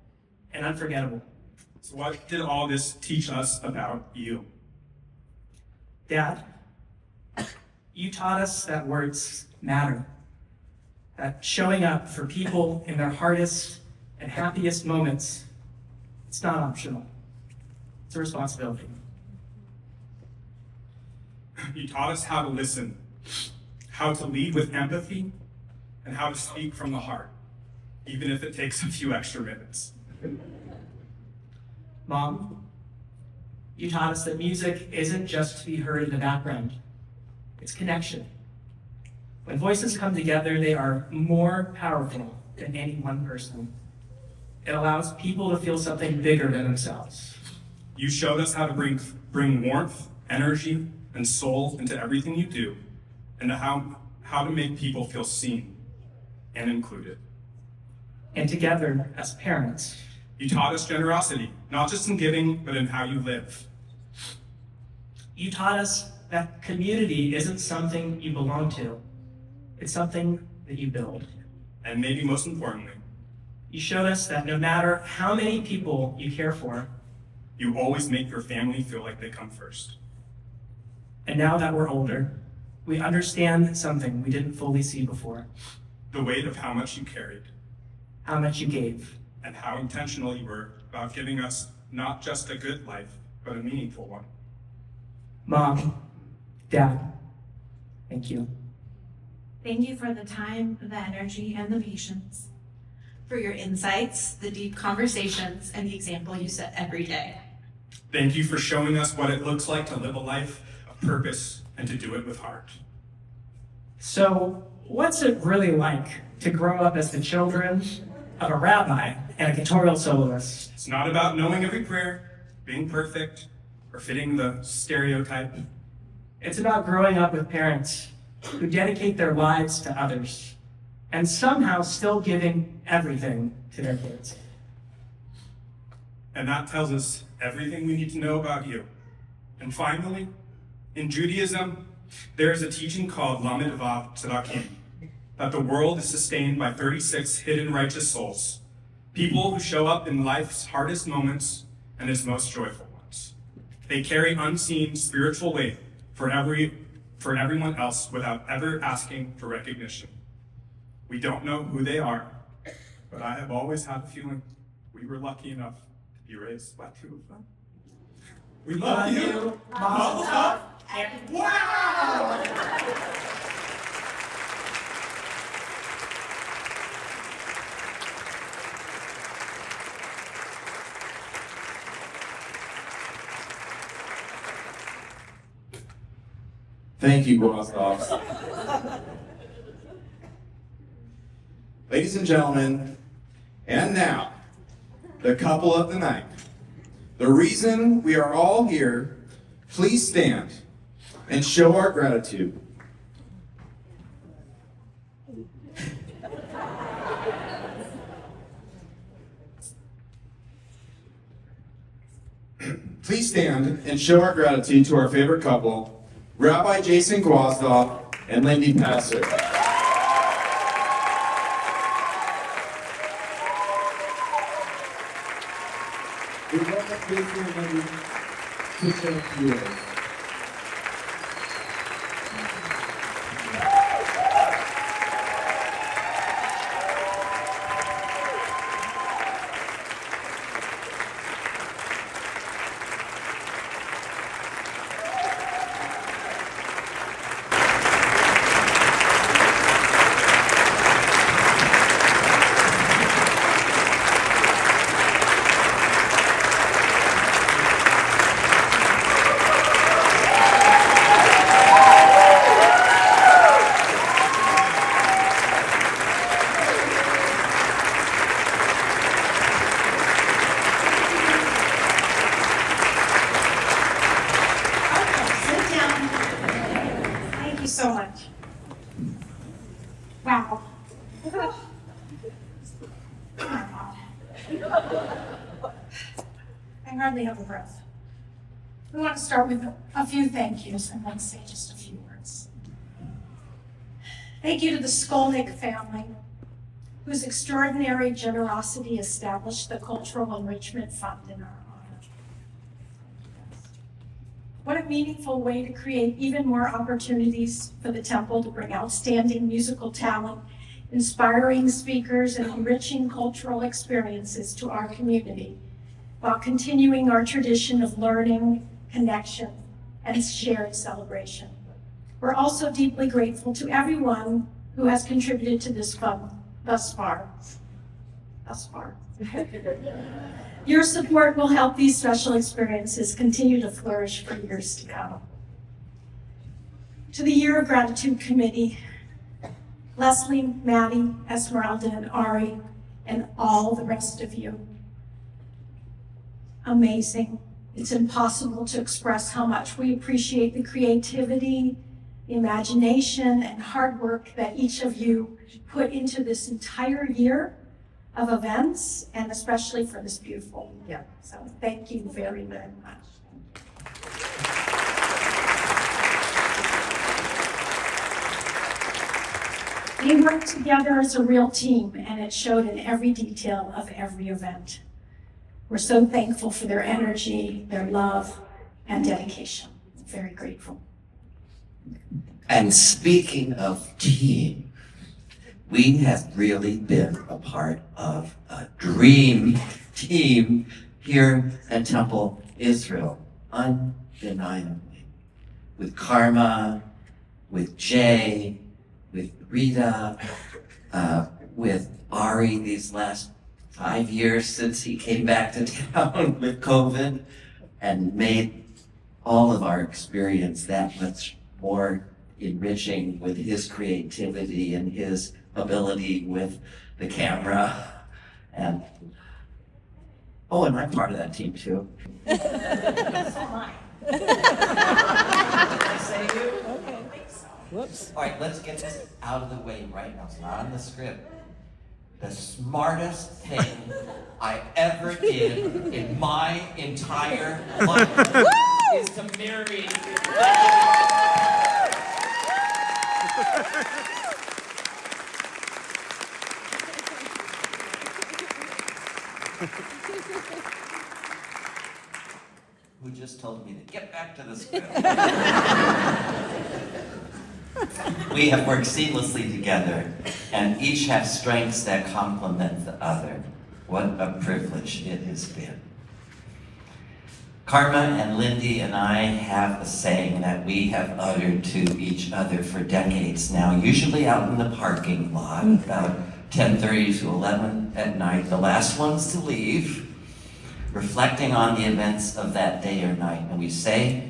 and unforgettable. So what did all this teach us about you? Dad, you taught us that words matter. That showing up for people in their hardest and happiest moments, it's not optional. It's a responsibility. You taught us how to listen, how to lead with empathy, and how to speak from the heart, even if it takes a few extra minutes. Mom, you taught us that music isn't just to be heard in the background. It's connection. When voices come together, they are more powerful than any one person. It allows people to feel something bigger than themselves. You showed us how to bring warmth, energy, and soul into everything you do, and how to make people feel seen and included. And together, as parents, you taught us generosity, not just in giving, but in how you live. You taught us that community isn't something you belong to. It's something that you build. And maybe most importantly, you showed us that no matter how many people you care for, you always make your family feel like they come first. And now that we're older, we understand something we didn't fully see before. The weight of how much you carried. How much you gave. And how intentional you were about giving us not just a good life, but a meaningful one. Mom, Dad, thank you. Thank you for the time, the energy, and the patience. For your insights, the deep conversations, and the example you set every day. Thank you for showing us what it looks like to live a life of purpose and to do it with heart. So, what's it really like to grow up as the children of a rabbi and a cantorial soloist? It's not about knowing every prayer, being perfect, or fitting the stereotype. It's about growing up with parents who dedicate their lives to others and somehow still giving everything to their kids. And that tells us everything we need to know about you. And finally, in Judaism, there is a teaching called Lamed Vav Tzedakah, that the world is sustained by 36 hidden righteous souls, people who show up in life's hardest moments and its most joyful ones. They carry unseen spiritual weight for everyone else without ever asking for recognition. We don't know who they are, but I have always had a feeling we were lucky enough to be raised by two of them. We love you, Mazel Tov, and wow! Thank you, Gustav. Ladies and gentlemen, and now, the couple of the night. The reason we are all here, please stand and show our gratitude. Please stand and show our gratitude to our favorite couple, Rabbi Jason Gwazdoff and Lindy Passer. We welcome Jason and Lindy to St. Louis. hardly have a breath. We want to start with a few thank yous and then say just a few words. Thank you to the Skolnick family, whose extraordinary generosity established the Cultural Enrichment Fund in our honor. What a meaningful way to create even more opportunities for the temple to bring outstanding musical talent, inspiring speakers, and enriching cultural experiences to our community, while continuing our tradition of learning, connection, and shared celebration. We're also deeply grateful to everyone who has contributed to this fund thus far. Your support will help these special experiences continue to flourish for years to come. To the Year of Gratitude Committee, Leslie, Maddie, Esmeralda, and Ari, and all the rest of you. Amazing. It's impossible to express how much we appreciate the creativity, the imagination, and hard work that each of you put into this entire year of events, and especially for this beautiful year. So thank you very, very much. They work together as a real team, and it showed in every detail of every event. We're so thankful for their energy, their love, and dedication. Very grateful. And speaking of team, we have really been a part of a dream team here at Temple Israel, undeniably. With Karma, with Jay, with Rita, with Ari these last 5 years since he came back to town with COVID, and made all of our experience that much more enriching with his creativity and his ability with the camera. And I'm part of that team too. So am I. Did I say you? Okay. Whoops. All right, let's get this out of the way right now. It's not on the script. The smartest thing I ever did in my entire life is to marry. Who just told me to get back to the script. We have worked seamlessly together, and each have strengths that complement the other. What a privilege it has been. Karma and Lindy and I have a saying that we have uttered to each other for decades now, usually out in the parking lot, about 10:30 to 11 at night, the last ones to leave, reflecting on the events of that day or night. And we say,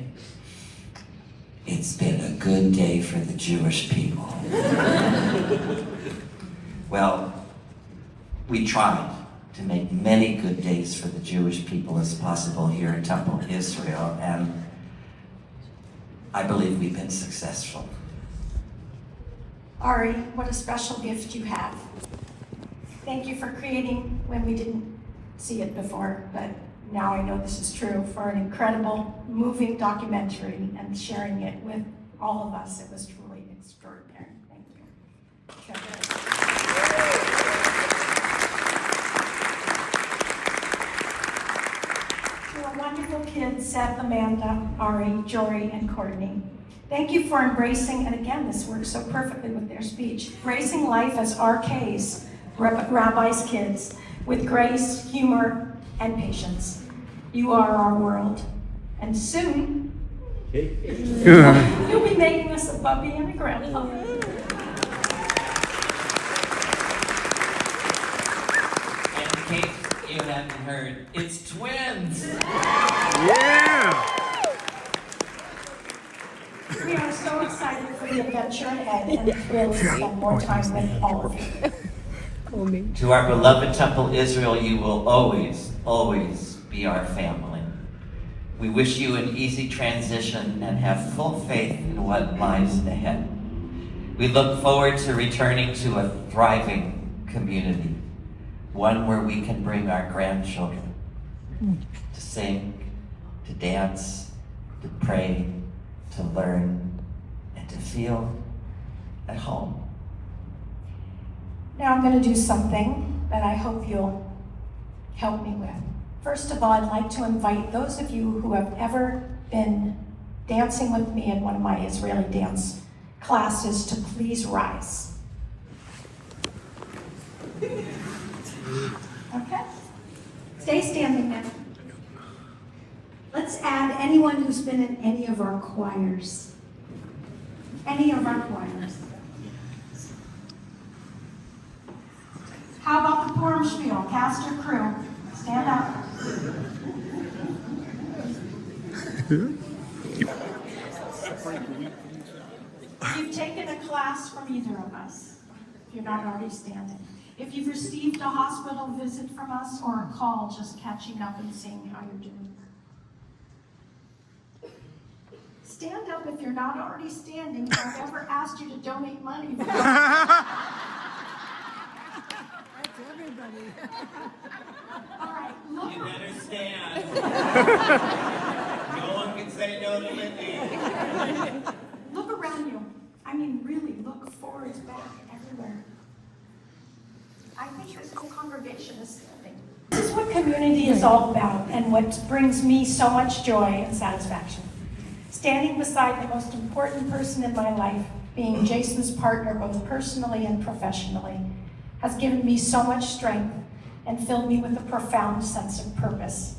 it's been a good day for the Jewish people. Well, we tried to make many good days for the Jewish people as possible here at Temple Israel, and I believe we've been successful. Ari, what a special gift you have. Thank you for creating when we didn't see it before, but now I know this is true, for an incredible, moving documentary and sharing it with all of us. It was truly extraordinary. Thank you. To our wonderful kids, Seth, Amanda, Ari, Jory, and Courtney, thank you for embracing, and again, this works so perfectly with their speech, embracing life as RK's, Rabbi's kids, with grace, humor, and patience. You are our world, and soon, you'll be making us a puppy and a grandpa. And in case you haven't heard, it's twins! Yeah! We are so excited for the adventure ahead and thrilled to spend more time with all of you. To our beloved Temple Israel, you will always, always be our family. We wish you an easy transition and have full faith in what lies ahead. We look forward to returning to a thriving community, one where we can bring our grandchildren to sing, to dance, to pray, to learn, and to feel at home. Now I'm going to do something that I hope you'll help me with. First of all, I'd like to invite those of you who have ever been dancing with me in one of my Israeli dance classes to please rise. Okay? Stay standing now. Let's add anyone who's been in any of our choirs. Any of our choirs. How about the Purim Spiel? Cast your crew. Stand up. You've taken a class from either of us, if you're not already standing. If you've received a hospital visit from us or a call, just catching up and seeing how you're doing. Stand up if you're not already standing. If I've ever asked you to donate money. That's everybody. All right, look. You better stand. No one can say no to Lindy. Look around you. I mean, really, look forwards, back, everywhere. I think this whole congregation is standing. This is what community is all about and what brings me so much joy and satisfaction. Standing beside the most important person in my life, being Jason's partner both personally and professionally, has given me so much strength and filled me with a profound sense of purpose.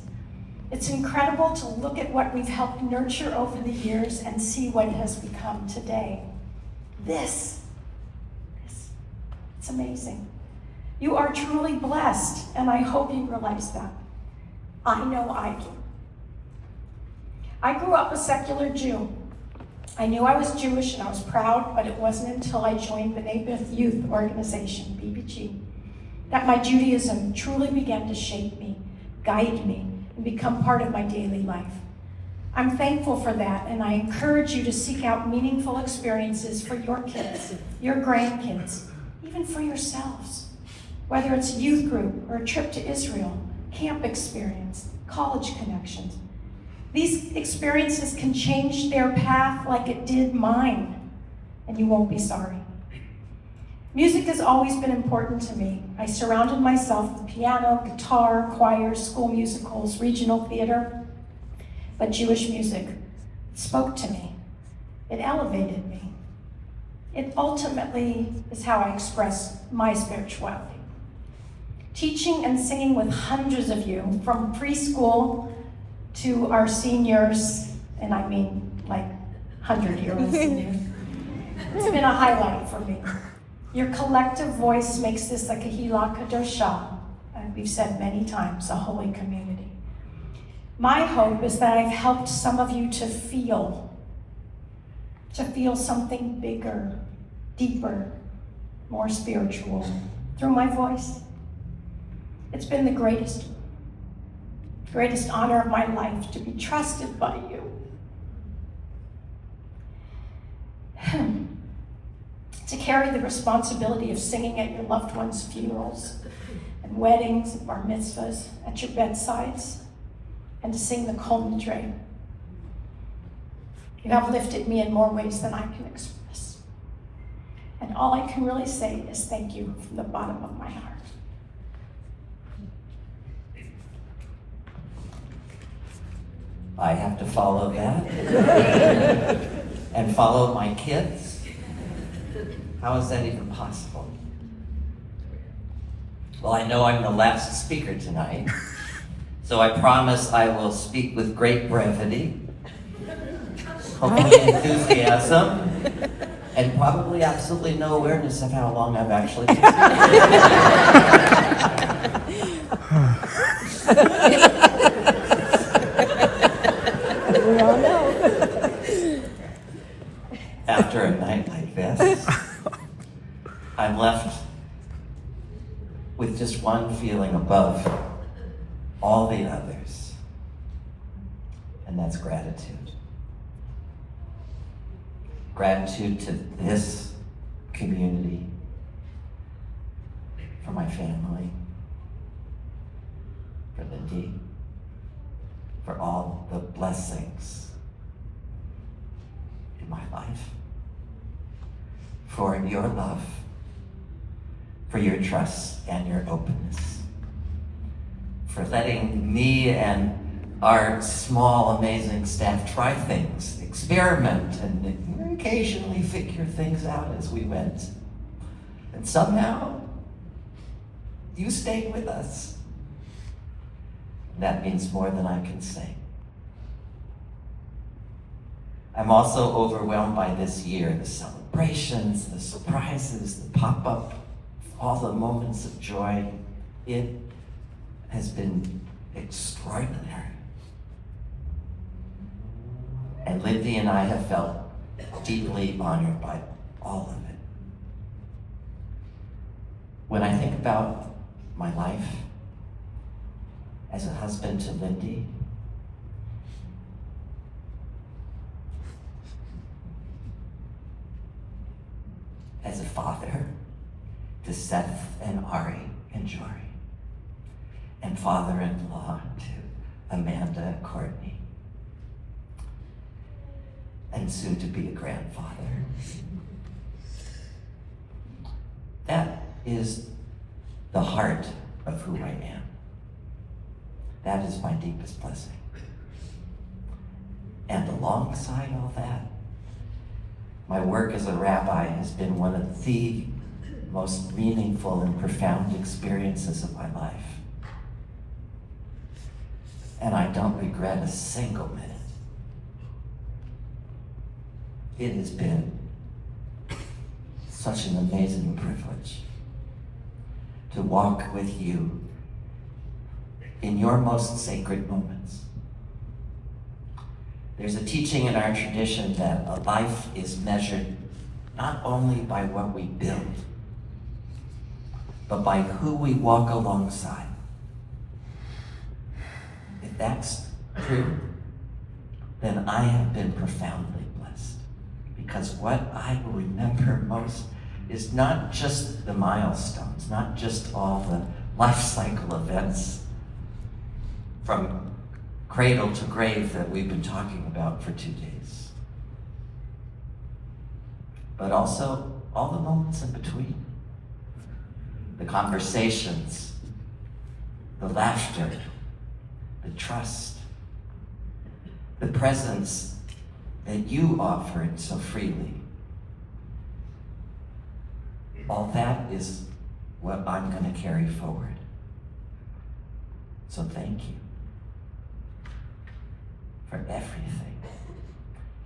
It's incredible to look at what we've helped nurture over the years and see what it has become today. This, it's amazing. You are truly blessed, and I hope you realize that. I know I do. I grew up a secular Jew. I knew I was Jewish and I was proud, but it wasn't until I joined B'nai B'rith Youth Organization, BBG, that my Judaism truly began to shape me, guide me, and become part of my daily life. I'm thankful for that, and I encourage you to seek out meaningful experiences for your kids, your grandkids, even for yourselves. Whether it's a youth group or a trip to Israel, camp experience, college connections. These experiences can change their path like it did mine, and you won't be sorry. Music has always been important to me. I surrounded myself with piano, guitar, choirs, school musicals, regional theater, but Jewish music spoke to me. It elevated me. It ultimately is how I express my spirituality. Teaching and singing with hundreds of you, from preschool to our seniors, and I mean like 100-year-old seniors, it's been a highlight for me. Your collective voice makes this a Kehillah Kadosha, and we've said many times, a holy community. My hope is that I've helped some of you to feel something bigger, deeper, more spiritual through my voice. It's been the greatest honor of my life to be trusted by you. To carry the responsibility of singing at your loved ones' funerals and weddings and bar mitzvahs at your bedsides, and to sing the Kol Nidre. You have lifted me in more ways than I can express. And all I can really say is thank you from the bottom of my heart. I have to follow that and follow my kids. How is that even possible? Well, I know I'm the last speaker tonight, so I promise I will speak with great brevity, hopefully enthusiasm, and probably absolutely no awareness of how long I've actually been We all know. After a night like this, I'm left with just one feeling above all the others, and that's gratitude. Gratitude to this community, for my family, for Lindy, for all the blessings in my life, for your love, for your trust and your openness, for letting me and our small, amazing staff try things, experiment, and occasionally figure things out as we went. And somehow, you stayed with us. That means more than I can say. I'm also overwhelmed by this year, the celebrations, the surprises, the pop-up, all the moments of joy. It has been extraordinary. And Lindy and I have felt deeply honored by all of it. When I think about my life as a husband to Lindy, as a father to Seth and Ari and Jory, and father-in-law to Amanda and Courtney, and soon to be a grandfather. That is the heart of who I am. That is my deepest blessing. And alongside all that, my work as a rabbi has been one of the most meaningful and profound experiences of my life. And I don't regret a single minute. It has been such an amazing privilege to walk with you in your most sacred moments. There's a teaching in our tradition that a life is measured not only by what we build, but by who we walk alongside. If that's true, then I have been profoundly blessed, because what I will remember most is not just the milestones, not just all the life cycle events from cradle to grave that we've been talking about for 2 days, but also all the moments in between. The conversations, the laughter, the trust, the presence that you offered so freely. All that is what I'm going to carry forward. So thank you for everything.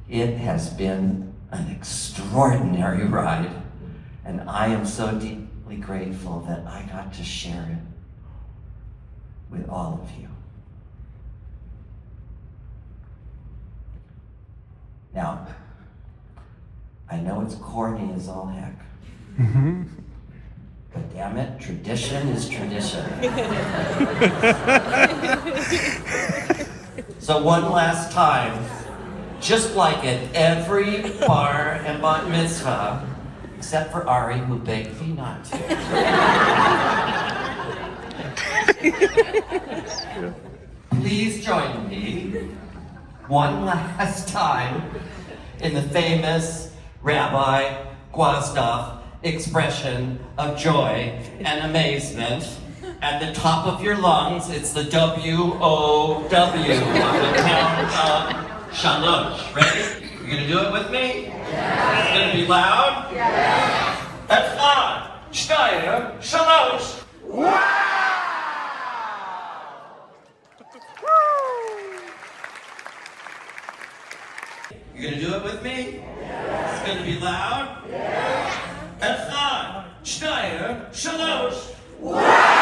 It has been an extraordinary ride, and I am so deeply grateful that I got to share it with all of you. Now, I know it's corny as all heck, but damn it, tradition is tradition. So one last time, just like at every bar and bat mitzvah, except for Ari, who begged me not to. Please join me one last time in the famous Rabbi Gwozdov expression of joy and amazement. At the top of your lungs, it's the W-O-W on the count of shalosh. Ready? You're gonna do it with me? Yeah. It's gonna be loud? Yeah. Echad, shtayim, shalosh. Wow! You're gonna do it with me? Yeah. It's gonna be loud? Yeah. Echad, shtayim, shalosh. Wow!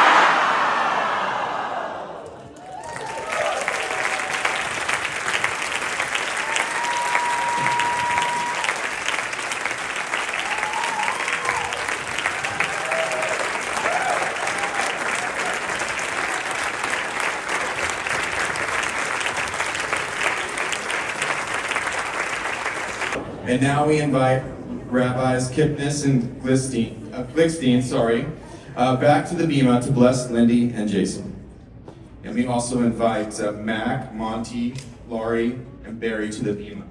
And now we invite Rabbis Kipnis and Glickstein, back to the bima to bless Lindy and Jason. And we also invite Mac, Monty, Laurie, and Barry to the bema.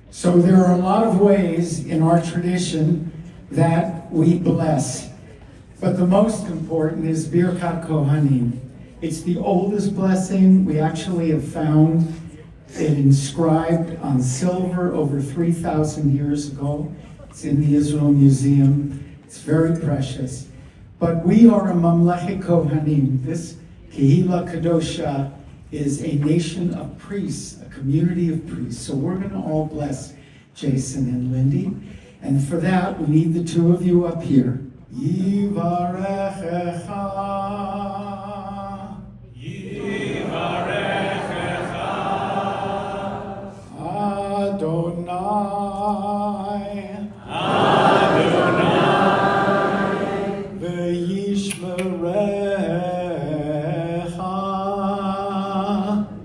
So there are a lot of ways in our tradition that we bless. But the most important is Birkat Kohanim. It's the oldest blessing. We actually have found it inscribed on silver over 3,000 years ago. It's in the Israel Museum. It's very precious. But we are a Mamlechet Kohanim. This Kehila Kadosha is a nation of priests, a community of priests. So we're going to all bless Jason and Lindy. And for that, we need the two of you up here. Yivarechecha. Yivarechecha. Adonai. Adonai. Ve'yishmerecha.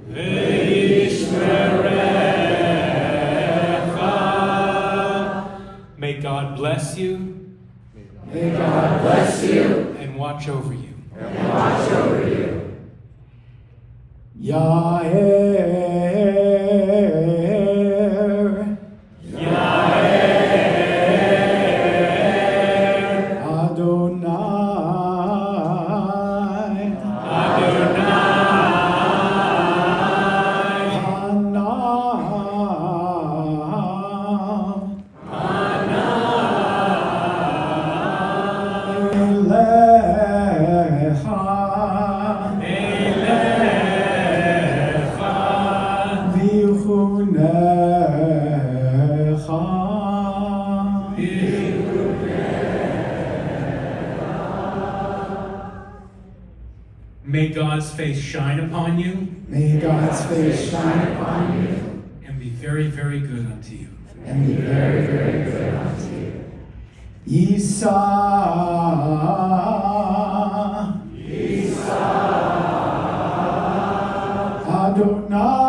Ve'yishmerecha. May God bless you. May God bless you. And watch over you. And watch over you. Yair. Yair. Adonai. Adonai. Hanav. May God's face shine upon you. May God's face shine upon you. And be very, very good unto you. And be very, very good unto you. Yisa. Adonai.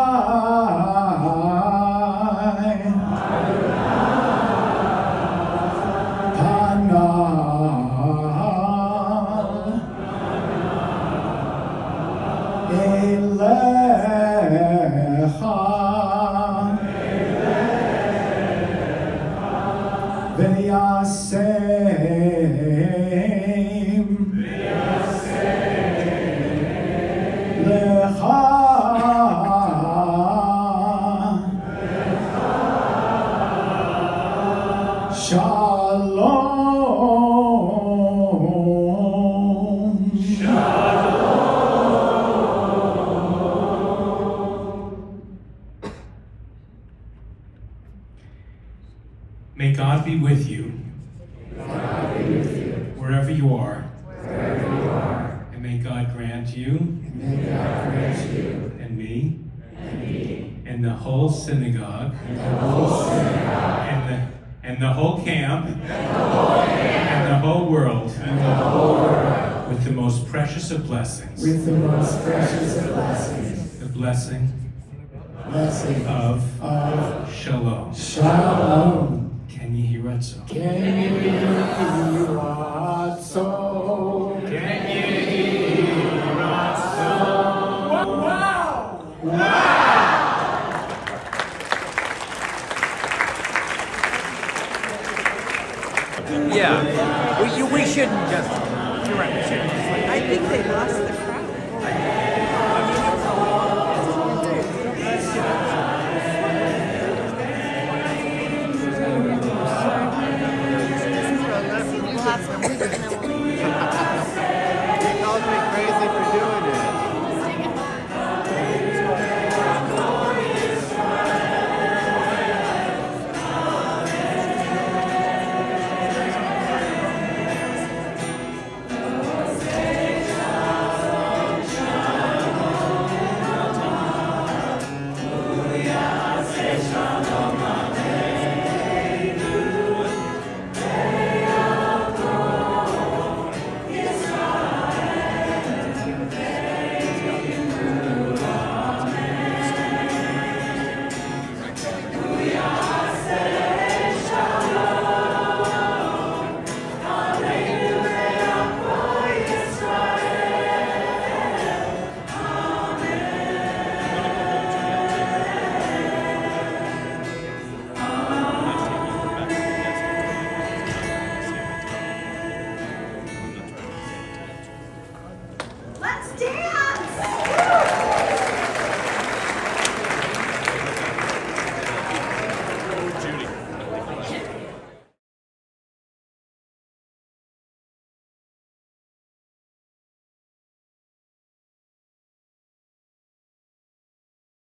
May God be with you. Wherever you are. And may God grant you. And me. And the whole synagogue. And the whole camp. And the whole world. With the most precious of blessings. With the most precious of blessings. The blessing of Shalom. Shalom. Can you hear it so? Can you hear it so? Can you hear us so? Wow! Yeah, we shouldn't just. You're right. We shouldn't just. I think they lost the crowd. We'll have some music and then we'll leave. He calls me crazy for doing it. Stand!